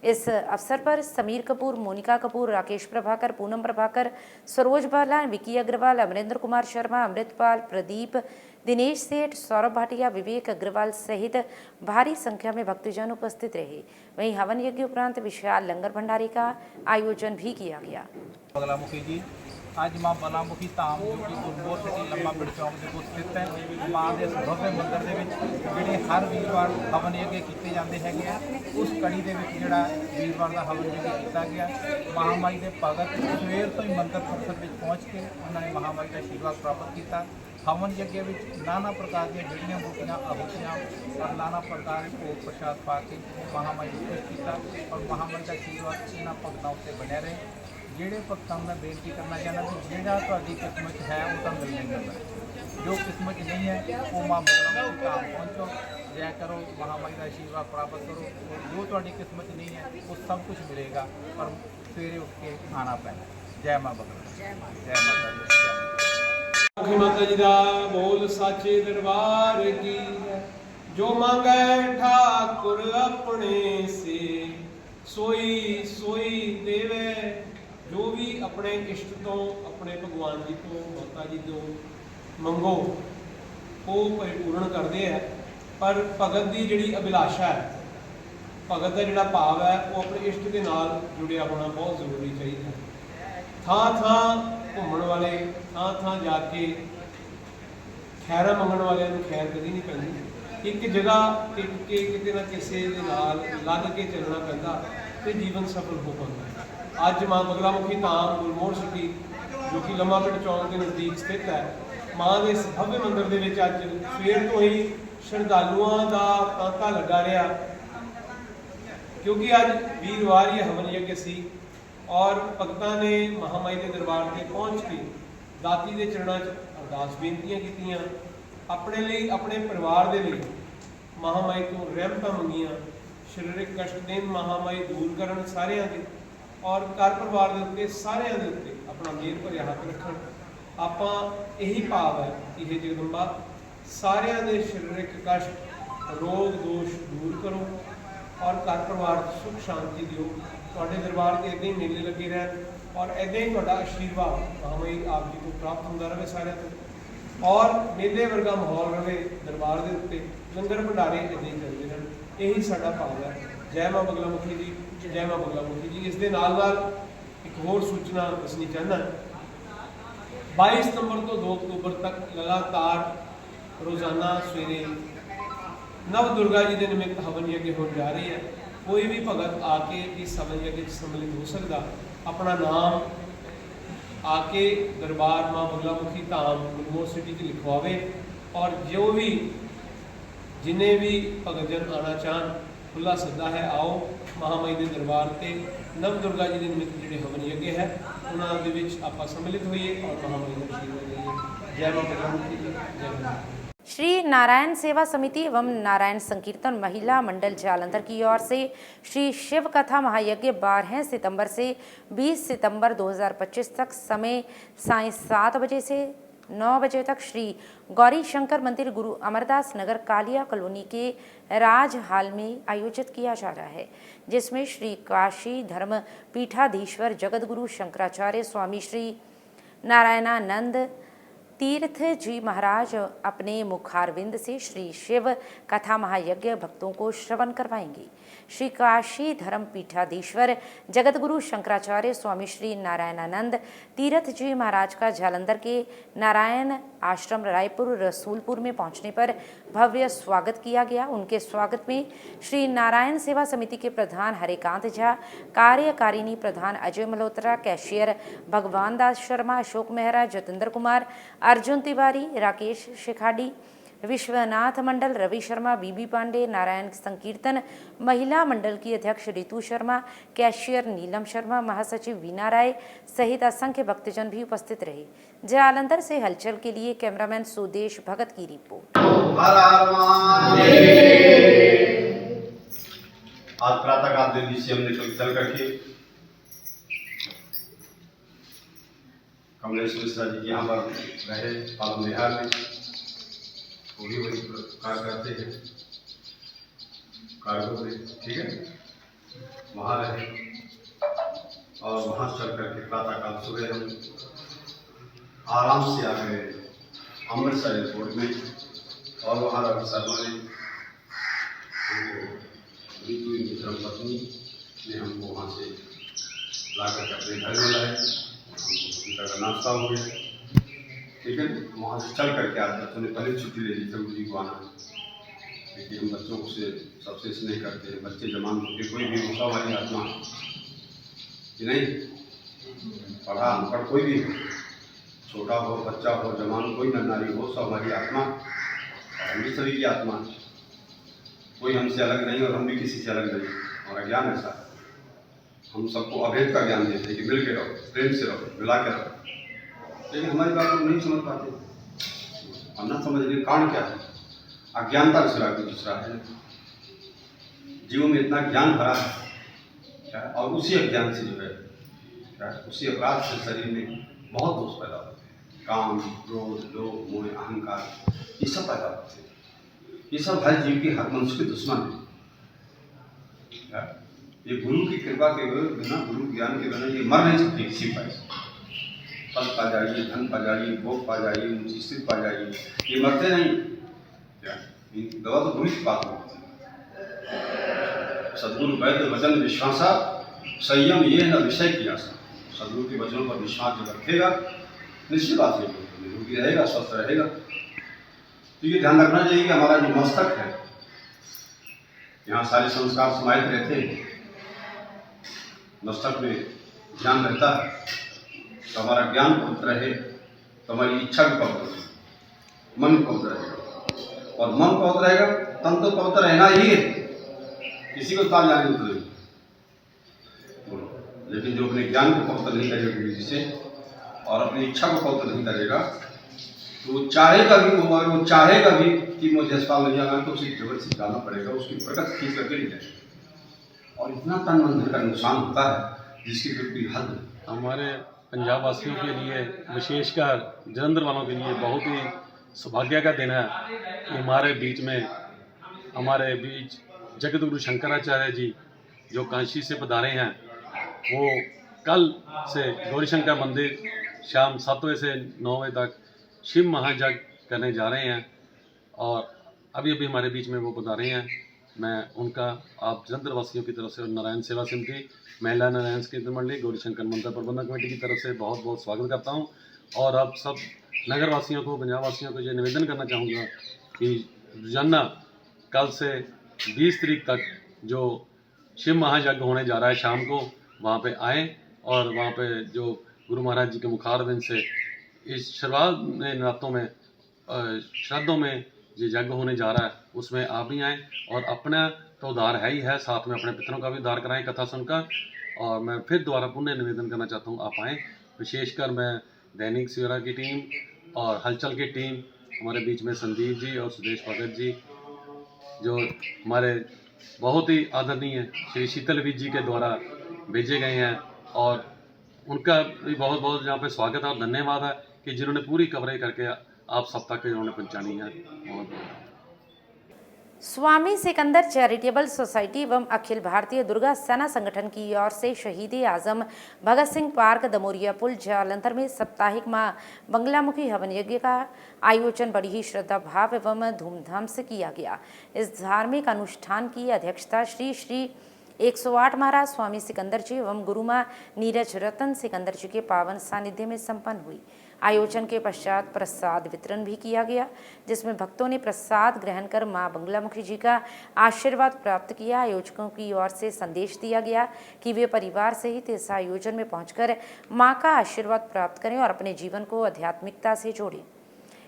इस अवसर पर समीर कपूर, मोनिका कपूर, राकेश प्रभाकर, पूनम प्रभाकर, सरोज बाला, विकी अग्रवाल, अमरेंद्र कुमार शर्मा, अमृतपाल, प्रदीप, दिनेश सेठ, सौरभ भाटिया, विवेक अग्रवाल सहित भारी संख्या में भक्तजन उपस्थित रहे। वहीं हवन यज्ञ उपरांत विशाल लंगर भंडारे का आयोजन भी किया गया। बंगलामुखी जी ਅੱਜ ਮਾਂ ਬਲਾਮੁਖੀ ਧਾਮ ਜੋ ਕਿ ਗੁਰਮੋਰ ਸਿਟੀ ਲੰਮਾ ਪਿੰਡ ਚੌਂਕ ਦੇ ਕੋਲ ਸਥਿਤ ਹੈ। ਮਾਂ ਦੇ ਇਸ ਭव्य ਮੰਦਿਰ ਦੇ ਵਿੱਚ ਜਿਹੜੇ ਹਰ ਵੀਰਵਾਰ ਹਵਨ ਯੱਗ ਕੀਤੇ ਜਾਂਦੇ ਹੈਗੇ ਆ, ਉਸ ਕੜੀ ਦੇ ਵਿੱਚ ਜਿਹੜਾ ਵੀਰਵਾਰ ਦਾ ਹਵਨ ਯੱਗ ਕੀਤਾ ਗਿਆ। ਮਹਾਮਾਈ ਦੇ ਭਗਤ ਸਵੇਰ ਤੋਂ ਹੀ ਮੰਦਿਰ परिसर ਵਿੱਚ ਪਹੁੰਚ ਕੇ ਉਹਨਾਂ ਨੇ ਮਹਾਮਾਈ ਦਾ ਆਸ਼ੀਰਵਾਦ ਪ੍ਰਾਪਤ ਕੀਤਾ। हवन यज्ञ में नाना प्रकार की जड़ियाँ बूटियाँ आहुतियाँ और नाना प्रकार के भोग प्रसाद पा के महामाई को खुश किया और महामाई का आशीर्वाद इन्होंने भगतों उत्ते बने रहे। ਜਿਹੜੇ ਭਗਤਾਂ ਨੂੰ ਮੈਂ ਬੇਨਤੀ ਕਰਨਾ ਚਾਹੁੰਦਾ ਕਿ ਜਿਹੜਾ ਤੁਹਾਡੀ ਕਿਸਮਤ ਹੈ ਉਹ ਤਾਂ ਮਿਲਣਾ ਹੀ ਮਿਲਣਾ, ਜੋ ਕਿਸਮਤ ਨਹੀਂ ਹੈ ਉਹ ਮਾਂ ਬਗਲਾਮੁਖੀ ਧਾਮ ਪਹੁੰਚੋ, ਜੈ ਕਰੋ, महामाई का आशीर्वाद प्राप्त करो। और जो ਤੁਹਾਡੀ किस्मत नहीं है वो सब कुछ मिलेगा, पर सवेरे उठ के आना पैना। जय माँ बगला, जय माता दी, जय मुखी माता जी दा बोल साचे दरबार की है। जो मांगे ठाकुर अपने से सोई सोई देवे। जो भी अपने इष्ट तो अपने भगवान जी तो माता जी तो मंगो वो परिपूर्ण करते हैं, पर भगत की जिहड़ी अभिलाषा है, भगत का जिहड़ा भाव है वो अपने इष्ट के नाल जुड़िया होना बहुत जरूरी चाहिए। थां थां घूमण वाले, थां थां जाके खैर मंगण वाले खैर कभी नहीं पैंदी। एक जगह टिक के किते ना किसी दे नाल लग के चलना पैंदा ते जीवन सफल हो पाता। अज मां बगलामुखी धाम गुरमोर सिटी जो कि लम्मा पिंड चौक के नज़दीक स्थित है, मां के इस भव्य मंदिर के विच अज सवेर तो ही श्रद्धालुओं का तांता लगा रहा, क्योंकि अज वीरवार ही हवन यज्ञ सी और भगतां ने महामाई के दरबार से पहुँच के दाती के चरणों च अरदास बेनतियां कीतियां, अपने लिए अपने परिवार के लिए महामाई तो रहमतां मंगियां, शरीरक कष्ट देन महामाई दूर करन सारियां दे और घर परिवार के उत्ते सारियां दे उत्ते अपना मेहर भरिया हक रखन। आपां यही भाव है कि हे जगदंबा सारियां दे शरीरक कष्ट रोग दोष दूर करो और घर परिवार सुख शांति दिओ। तुहाडे दरबार के इदां ही मेले लगे रहन और इदां ही तुहाडा आशीर्वाद महामाई आप जी को प्राप्त होंदा रहे सारियां तो, और मेले वर्गा माहौल रहे दरबार के उत्ते, लंगर भंडारे इदां ही चलते रहन। यही साडा भाव है। जय मां बगलामुखी जी, जय मां बगलामुखी जी। इस दे नाल नाल एक होर सूचना दसनी चाहना, 22 सितंबर तो 2 अक्तूबर तक लगातार रोज़ाना सवेरे नव दुर्गा जी के निमित्त हवन यज्ञ होने जा रही है। कोई भी भगत आके इस हवन यज्ञ सम्मिलित हो सकता, अपना नाम आके दरबार मां बगलामुखी धाम गुरमोर सिटी च लिखवावे और जो भी जिन्हें भी भगतजन आना चाहन खुला सद्दा है। आओ महामाई के दरबार से नव दुर्गा जी के निमित्त जिहड़े हवन यज्ञ है उन्होंने विच आपां सम्मिलित होइए और महामाई का आशीर्वाद लईए। जय मां बगलामुखी जी, जय मां। श्री नारायण सेवा समिति एवं नारायण संकीर्तन महिला मंडल जालंधर की ओर से श्री शिव कथा महायज्ञ 12 सितंबर से 20 सितंबर 2025 तक समय सायं 7 बजे से 9 बजे तक श्री गौरी शंकर मंदिर गुरु अमरदास नगर कालिया कॉलोनी के राज हाल में आयोजित किया जा रहा है, जिसमें श्री काशी धर्म पीठाधीश्वर जगत गुरु शंकराचार्य स्वामी श्री नारायणानंद तीर्थ जी महाराज अपने मुखारविंद से श्री शिव कथा महायज्ञ भक्तों को श्रवण करवाएंगे। श्री काशी धर्म पीठाधीश्वर जगत गुरु शंकराचार्य स्वामी श्री नारायणानंद तीर्थ जी महाराज का जालंधर के नारायण आश्रम रायपुर रसूलपुर में पहुंचने पर भव्य स्वागत किया गया। उनके स्वागत में श्री नारायण सेवा समिति के प्रधान हरिकांत झा, कार्यकारिणी प्रधान अजय मल्होत्रा, कैशियर भगवान दास शर्मा, अशोक मेहरा, जतेंद्र कुमार, अर्जुन तिवारी, राकेश शेखाड़ी, विश्वनाथ मंडल, रवि शर्मा, बीबी पांडे, नारायण संकीर्तन महिला मंडल की अध्यक्ष रितु शर्मा, कैशियर नीलम शर्मा, महासचिव वीना राय सहित असंख्य भक्तजन भी उपस्थित रहे। जालंधर से हलचल के लिए कैमरामैन सुदेश भगत की रिपोर्ट। आज प्रातःकाल दिल्ली से हमने चल करके कमलेश मिश्रा जी यहाँ पर रहे पालम बिहार में, वो भी वही कार्य करते हैं कार्यों में, ठीक है, वहाँ रहे और वहाँ चल करके प्रातःकाल सुबह हम आराम से आ गए अमृतसर एयरपोर्ट में और वहाँ रवि शर्मा ने रितु इनकी धर्मपत्नी ने हमको वहाँ से ला करके अपने घर में लाए। उनका नाश्ता हो गया, लेकिन वहाँ से चल करके आज बच्चों ने पहले छुट्टी ले ली थे गुरु को आना, क्योंकि हम बच्चों से सबसे स्नेह करते हैं। बच्चे जवान होते कोई भी गुस्सा वाली आत्मा कि नहीं, पढ़ा अनपढ़ कोई भी हो, छोटा हो बच्चा हो जवान कोई न नारी हो, सब हमारी आत्मा और हम सभी की आत्मा, कोई हमसे अलग नहीं और हम भी किसी से अलग नहीं। हमारा ज्ञान ऐसा है, हम सबको अभेद का ज्ञान देते हैं कि मिल के रहो, प्रेम से रहो, मिला के रहो, लेकिन हमारी बात को नहीं समझ पाते। और न समझने का कारण क्या है? अज्ञानता सिवा कोई दूसरा है। जीवों में इतना ज्ञान भरा है क्या, और उसी अज्ञान से जो है क्या, उसी अपराध से शरीर में बहुत दोष पैदा होते हैं। काम, क्रोध, लोभ, मोह, अहंकार, ये सब पैदा होते हैं। ये सब हर जीव की, हर मनुष्य के दुश्मन है। ये गुरु की कृपा के बिना, गुरु ज्ञान के बिना ये मर नहीं सकते किसी पर। पद पा जाइए, धन पा जाइए, भोग पा जाइए, ऊंची स्थिति पा जाइए, ये मरते नहीं क्या? दवा तो बुरी बात होती है। सदगुरु वैद्य वचन विश्वासा, संयम ये न विषय की आशा। सदगुरु के वचनों पर विश्वास जो रखेगा, निश्चित बात है निरोगी रहेगा, स्वस्थ रहेगा। तो ये ध्यान रखना चाहिए कि हमारा जो मस्तक है, यहाँ सारे संस्कार समाहित रहते हैं, मस्तक में ज्ञान रहता है, तो हमारा ज्ञान पवित्र रहे, तो हमारी इच्छा भी पवित्र रहेगी, मन पवित्र रहेगा, और मन पवित्र रहेगा तन तो पवित्र रहना ही है, किसी को ताल जाने तो नहीं। लेकिन जो अपने ज्ञान को पवित्र नहीं करेगा गुरु जी से, और अपनी इच्छा को पवित्र नहीं करेगा, तो वो चाहेगा भी, वो चाहेगा भी कि मुझे अस्पताल नहीं जाना, तो उसे जबरदस्ती डालना पड़ेगा, उसकी प्रकट खींच करके ले जाएगा, और इतना तन मन का नुकसान होता है जिसकी कोई हद नहीं। हमारे पंजाब वासियों के लिए, विशेषकर जलंधर वालों के लिए बहुत ही सौभाग्य का दिन है कि हमारे बीच जगत गुरु शंकराचार्य जी जो काशी से पधारे हैं, वो कल से गौरी शंकर मंदिर शाम 7 बजे से 9 बजे तक शिव महायज्ञ करने जा रहे हैं, और अभी हमारे बीच में वो पधारे हैं। मैं उनका आप जलंधर वासियों की तरफ से, नारायण सेवा समिति, महिला नारायण कीर्तन मंडली, गौरी शंकर मंदिर प्रबंधक कमेटी की तरफ से बहुत बहुत स्वागत करता हूं। और अब सब नगर वासियों को, पंजाब वासियों को ये निवेदन करना चाहूँगा कि रोजाना कल से 20 तारीख तक जो शिव महायज्ञ होने जा रहा है शाम को, वहाँ पे आएँ, और वहाँ पे जो गुरु महाराज जी के मुखारबिंद से इस शुरुआत में नरातों में श्राद्धों में जो यज्ञ होने जा रहा है, उसमें आप भी आएँ, और अपना तो उद्धार है ही है, साथ में अपने पितरों का भी उद्धार कराएं कथा सुनकर। और मैं फिर दोबारा पुनः निवेदन करना चाहता हूँ, आप आएँ। विशेषकर मैं दैनिक सवेरा की टीम और हलचल की टीम, हमारे बीच में संदीप जी और सुदेश भगत जी, जो हमारे बहुत ही आदरणीय श्री शीतलवीर जी के द्वारा भेजे गए हैं, और उनका भी बहुत बहुत यहाँ पे स्वागत है और धन्यवाद है कि जिन्होंने पूरी कवरेज करके आप सब तक उन्होंने पहुँचानी है। बहुत स्वामी सिकंदर चैरिटेबल सोसाइटी एवं अखिल भारतीय दुर्गा सेना संगठन की ओर से शहीद आजम भगत सिंह पार्क, दमोरिया पुल, जालंधर में साप्ताहिक मां बंगलामुखी हवन यज्ञ का आयोजन बड़ी ही श्रद्धा भाव एवं धूमधाम से किया गया। इस धार्मिक अनुष्ठान की अध्यक्षता श्री 108 महाराज स्वामी सिकंदर जी एवं गुरुमा नीरज रतन सिकंदर जी के पावन सानिध्य में संपन्न हुई। आयोजन के पश्चात प्रसाद वितरण भी किया गया, जिसमें भक्तों ने प्रसाद ग्रहण कर मां बंगलामुखी जी का आशीर्वाद प्राप्त किया। आयोजकों की ओर से संदेश दिया गया कि वे परिवार सहित इस आयोजन में पहुंचकर मां का आशीर्वाद प्राप्त करें और अपने जीवन को आध्यात्मिकता से जोड़ें।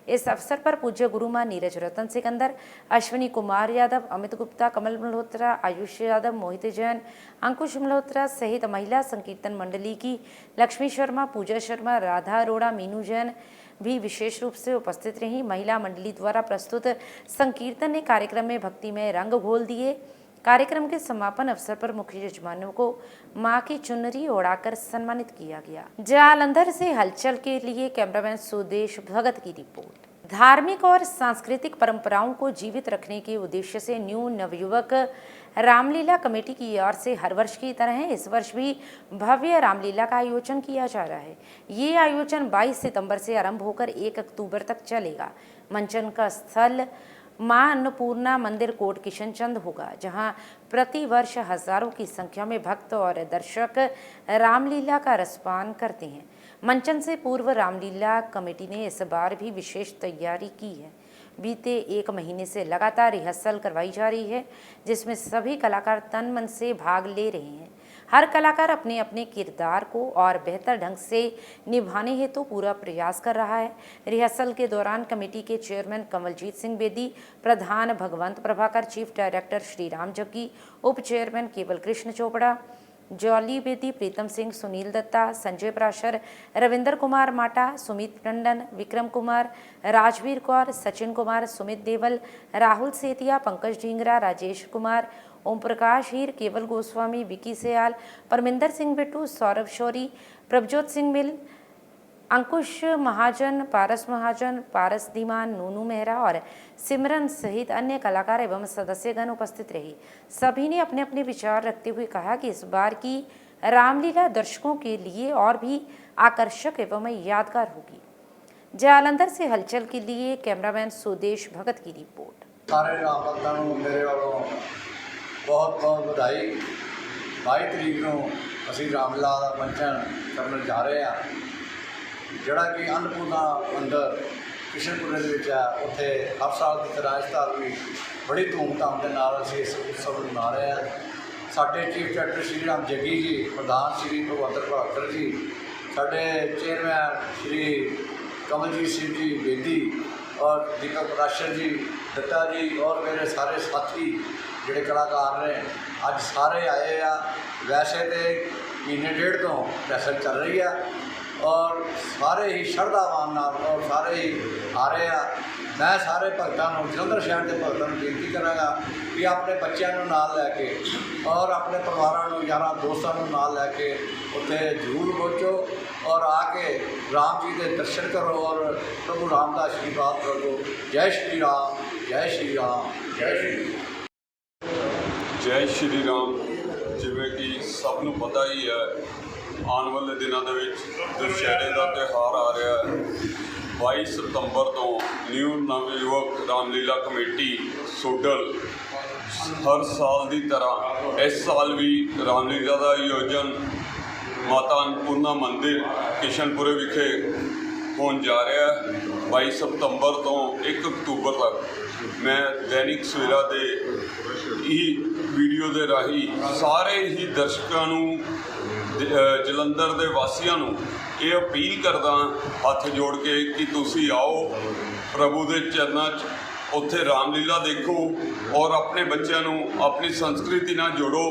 इस अवसर पर पूज्य गुरु मां नीरज रतन सिकंदर, अश्विनी कुमार यादव, अमित गुप्ता, कमल मल्होत्रा, आयुष यादव, मोहित जैन, अंकुश मल्होत्रा सहित महिला संकीर्तन मंडली की लक्ष्मी शर्मा, पूजा शर्मा, राधा अरोड़ा, मीनू जैन भी विशेष रूप से उपस्थित रहीं। महिला मंडली द्वारा प्रस्तुत संकीर्तन ने कार्यक्रम में भक्तिमय रंग घोल दिए। कार्यक्रम के समापन अवसर पर मुख्य यजमानों को मां की चुनरी ओढ़ाकर सम्मानित किया गया। जालंधर से हलचल के लिए कैमरामैन सुदेश भगत की रिपोर्ट। धार्मिक और सांस्कृतिक परंपराओं को जीवित रखने के उद्देश्य से न्यू नवयुवक रामलीला कमेटी की ओर से हर वर्ष की तरह इस वर्ष भी भव्य रामलीला का आयोजन किया जा रहा है। ये आयोजन 22 सितंबर से आरंभ होकर 1 अक्टूबर तक चलेगा। मंचन का स्थल मां अन्नपूर्णा मंदिर कोट किशनचंद होगा, जहां प्रति वर्ष हजारों की संख्या में भक्त और दर्शक रामलीला का रसपान करते हैं। मंचन से पूर्व रामलीला कमेटी ने इस बार भी विशेष तैयारी की है। बीते 1 महीने से लगातार रिहर्सल करवाई जा रही है, जिसमें सभी कलाकार तन मन से भाग ले रहे हैं। हर कलाकार अपने अपने किरदार को और बेहतर ढंग से निभाने हेतु पूरा प्रयास कर रहा है। रिहर्सल के दौरान कमेटी के चेयरमैन कमलजीत सिंह बेदी, प्रधान भगवंत प्रभाकर, चीफ डायरेक्टर श्रीराम जग्गी, उप चेयरमैन केवल कृष्ण चोपड़ा, जॉली बेदी, प्रीतम सिंह, सुनील दत्ता, संजय प्राशर, रविंद्र कुमार माटा, सुमित टंडन, विक्रम कुमार, राजवीर कौर, सचिन कुमार, सुमित देवल, राहुल सेतिया, पंकज ढींगरा, राजेश कुमार, ओम प्रकाश हीर, केवल गोस्वामी, विकी सयाल, परमिंदर सिंह बिट्टू, सौरभ शौरी, प्रभजोत सिंह मिल, अंकुश महाजन, पारस दीमान, नूनू मेहरा और सिमरन सहित अन्य कलाकार एवं सदस्यगण उपस्थित रहे। सभी ने अपने अपने विचार रखते हुए कहा कि इस बार की रामलीला दर्शकों के लिए और भी आकर्षक एवं यादगार होगी। जालंधर से हलचल के लिए कैमरामैन सुदेश भगत की रिपोर्ट। सारे राम भक्तों को मेरे वालों बहुत बहुत बधाई। 22 तरीक को असीं रामलीला का मंचन करने जा रहे हैं, ਜਿਹੜਾ कि अन्नपूर्णा मंदिर किशनपुरे ਦੇ ਵਿੱਚ ਹੈ। ਉੱਥੇ हर साल की तरह इस साल भी बड़ी धूमधाम के नाल ਅਸੀਂ ਇਸ उत्सव मना रहे हैं। ਸਾਡੇ चीफ डायरेक्टर श्री राम जग्गी जी, प्रधान श्री भगवंत प्रभाकर जी, ਸਾਡੇ चेयरमैन श्री कमलजीत सिंह जी बेदी और दीपक प्राशर जी, दत्ता जी और मेरे सारे साथी ਜਿਹੜੇ कलाकार ने ਅੱਜ ਸਾਰੇ आए आ। वैसे तो महीने 1.5 ਤੋਂ रिहर्सल चल रही है और सारे ही शरधावान नाल और सारे ही आ रहे हैं। मैं सारे भगतों को, जलंधर शहर के भगतों को बेनती करांगा कि अपने बच्चों को नाल लैके और अपने परिवारों को, यारां दोस्तों को नाल लैके उत्थे जरूर पहुँचो और आके राम जी के दर्शन करो और प्रभु राम का आशीर्वाद करो। जय श्री राम, जय श्री राम, जय श्री राम। जय श्री राम। जिवें कि सब नूं पता ही है, आने वाले दिनों के दशहरे का त्यौहार आ रहा है। 22 सितंबर तो न्यू नवयुवक रामलीला कमेटी सोडल हर साल की तरह इस साल भी रामलीला का आयोजन माता अन्नपूर्णा मंदिर किशनपुरे विखे होने जा रहा है। 22 सितंबर तो 1 अक्तूबर तक मैं दैनिक सवेरा दे वीडियो के राही सारे ही दर्शकों जलंधर के वासियों ये अपील करदा हथ जोड़ के कि तुसी आओ प्रभु के चरणों च उत्थे रामलीला देखो और अपने बच्चों अपनी संस्कृति नाल जोड़ो।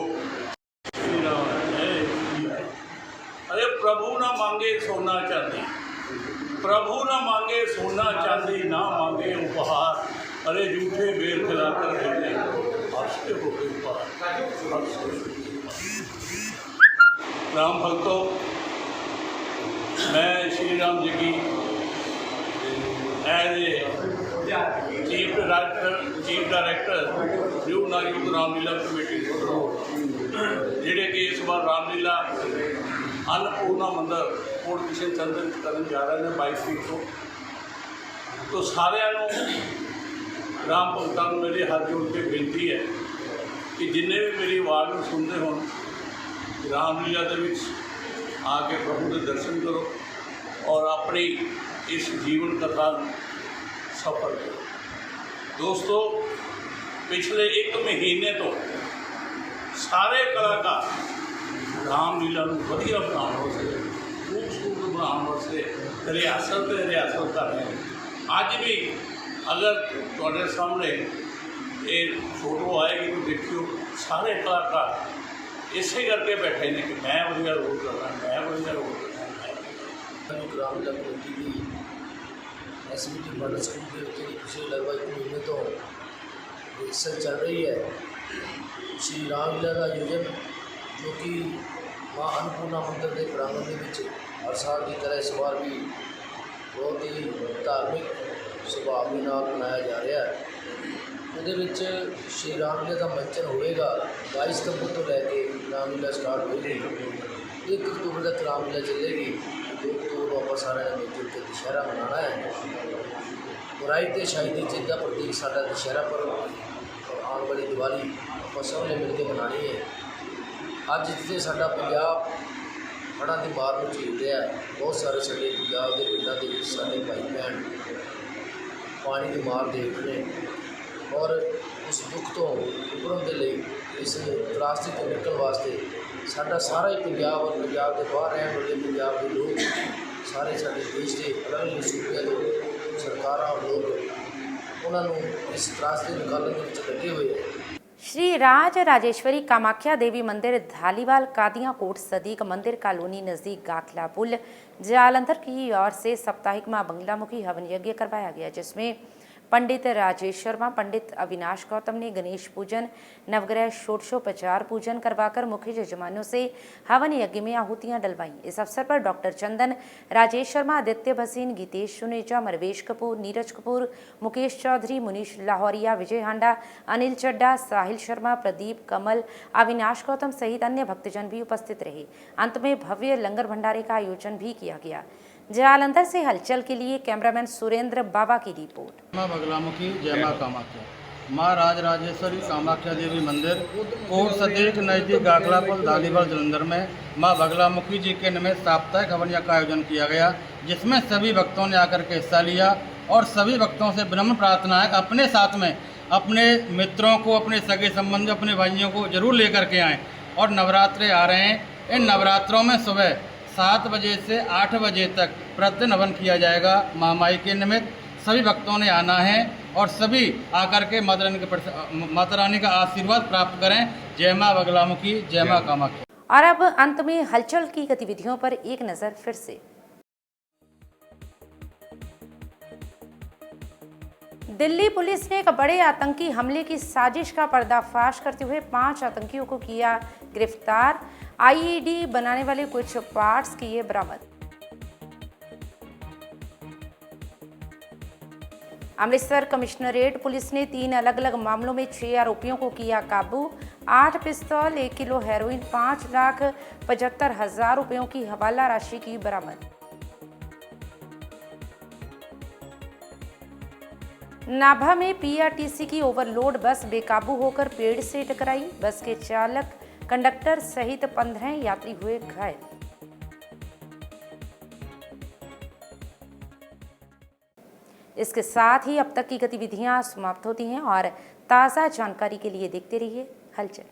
अरे प्रभु ना मांगे सोना चांदी, प्रभु ना मांगे सोना चांदी, ना मांगे उपहार। अरे झूठे बेर खिलाकर देते हंसते हो उपहार। राम भक्तों, मैं Shri Ram Jaggi as a chief director new नवयुवक रामलीला कमेटी जिहड़े कि इस बार रामलीला अन्नपूर्णा मंदिर कोट किशन चंद्र करन जा रहे हैं 22 तरीक को। तो सारिਆਂ ਨੂੰ राम भक्तों को मेरे हाथ जोड़ के बेनती है कि जिन्हें भी मेरी आवाज़ में सुनते हो रामलीला के आके प्रभु के दर्शन करो और अपनी इस जीवन कथा सफल करो। दोस्तों, पिछले 1 महीने तो सारे कलाकार रामलीला वधिया बनाने वास्ते, खूबसूरत बनाने वास्ते रिहर्सल कर रहे हैं। अज भी अगर तुहाडे सामने ये फोटो आएगी तो देखियो सारे कलाकार इसे करके बैठे ने कि मैं वधिया रोल करना, मैं वधिया रोल करना। रामलीला कमेटी की एसबीटी मॉडल स्कूल के पिछले लगभग 1 महीने तो रिहर्सल चल रही है। श्री रामलीला का आयोजन जो कि माँ अन्नपूर्णा मंदिर के प्रांगण में हर साल की तरह इस बार भी बहुत ही धार्मिक सुभाव के नाल मनाया जा रहा है। उहदे श्री रामलीला का मंचन होएगा। 22 सितंबर तो लैके रामलीला स्टार्ट होगी, 1 अक्तूबर तक रामलीला चलेगी। 2 अक्तूबर को आप सारे ने मिलजुल के दशहरा मनाना है। बुराई ते अच्छाई की जीत का प्रतीक साडा दशहरा पर्व और आने वाली दिवाली आप सब ने मिल के मनानी है। अज जिते साडा पंजाब ਹੜ੍ਹਾਂ ਦੀ ਮਾਰ ਨੂੰ ਝੇਲ ਰਿਹਾ ਹੈ। ਬਹੁਤ ਸਾਰੇ ਸਾਡੇ ਪੰਜਾਬ ਦੇ ਪਿੰਡਾਂ ਦੇ ਵਿੱਚ ਸਾਡੇ ਭਾਈ ਭੈਣ ਪਾਣੀ ਦੀ ਮਾਰ ਦੇਖ ਰਹੇ ਔਰ ਉਸ ਦੁੱਖ ਤੋਂ ਉੱਭਰਨ ਦੇ ਲਈ ਇਸ ਤਰਾਸਦੀ ਤੋਂ ਨਿਕਲਣ ਵਾਸਤੇ ਸਾਡਾ ਸਾਰਾ ਹੀ ਪੰਜਾਬ ਔਰ ਪੰਜਾਬ ਦੇ ਬਾਹਰ ਰਹਿਣ ਵਾਲੇ ਪੰਜਾਬ ਦੇ ਲੋਕ ਸਾਰੇ ਸਾਡੇ ਦੇਸ਼ ਦੇ ਅਲੱਗ-ਅਲੱਗ ਸੂਬਿਆਂ ਤੋਂ ਸਰਕਾਰਾਂ ਔਰ ਲੋਕ ਉਹਨਾਂ ਨੂੰ ਇਸ ਤਰਾਸਦੀ ਨਿਕਾਲਣ ਦੇ ਵਿੱਚ ਲੱਗੇ ਹੋਏ ਹੈ। श्री राज राजेश्वरी कामाख्या देवी मंदिर धालीवाल कादियां कोट सदीक मंदिर कॉलोनी नज़दीक गाखला पुल जालंधर की ओर से साप्ताहिक मां बंगलामुखी हवन यज्ञ करवाया गया, जिसमें पंडित राजेश शर्मा, पंडित अविनाश गौतम ने गणेश पूजन, नवग्रह षोडशोपचार पूजन करवाकर मुख्य यजमानों से हवन यज्ञ में आहुतियां डलवाईं। इस अवसर पर डॉक्टर चंदन, राजेश शर्मा, आदित्य भसीन, गीतेश सुनेजा, मरवेश कपूर, नीरज कपूर, मुकेश चौधरी, मुनीश लाहौरिया, विजय हांडा, अनिल चड्डा, साहिल शर्मा, प्रदीप, कमल, अविनाश गौतम सहित अन्य भक्तजन भी उपस्थित रहे। अंत में भव्य लंगर भंडारे का आयोजन भी किया गया। जालंधर से हलचल के लिए कैमरामैन सुरेंद्र बाबा की रिपोर्ट। माँ बगलामुखी, जय माँ कामाख्या। माँ राज राजेश्वरी कामाख्या देवी मंदिर कोट सदीक नज़दीक गाखलापुल धालीवाल जलंधर में माँ बगलामुखी जी के निमित्त साप्ताहिक हवन यज्ञ का आयोजन किया गया, जिसमें सभी भक्तों ने आकर के हिस्सा लिया और सभी भक्तों से विनम्र प्रार्थना है कि अपने साथ में अपने मित्रों को, अपने सगे संबंधी, अपने भाइयों को जरूर लेकर के आएँ। और नवरात्रे आ रहे हैं, इन नवरात्रों में सुबह 7 बजे से 8 बजे तक प्रतिदिन हवन किया जाएगा। महामाई के निमित्त सभी भक्तों ने आना है और सभी आकर के माता रानी का आशीर्वाद प्राप्त करें। जय माँ बगलामुखी, जय माँ कामाख्या। और अब अंत में हलचल की गतिविधियों पर एक नजर फिर से। दिल्ली पुलिस ने एक बड़े आतंकी हमले की साजिश का पर्दाफाश करते हुए 5 आतंकियों को किया गिरफ्तार। आईईडी बनाने वाले कुछ पार्ट्स किए बरामद। अमृतसर कमिश्नरेट पुलिस ने 3 अलग अलग मामलों में 6 आरोपियों को किया काबू। 8 पिस्तौल, 1 किलो हेरोइन, 5,75,000 रुपयों की हवाला राशि की बरामद। नाभा में पीआरटीसी की ओवरलोड बस बेकाबू होकर पेड़ से टकराई। बस के चालक, कंडक्टर सहित 15 यात्री हुए घायल। इसके साथ ही अब तक की गतिविधियां समाप्त होती हैं और ताज़ा जानकारी के लिए देखते रहिए हलचल।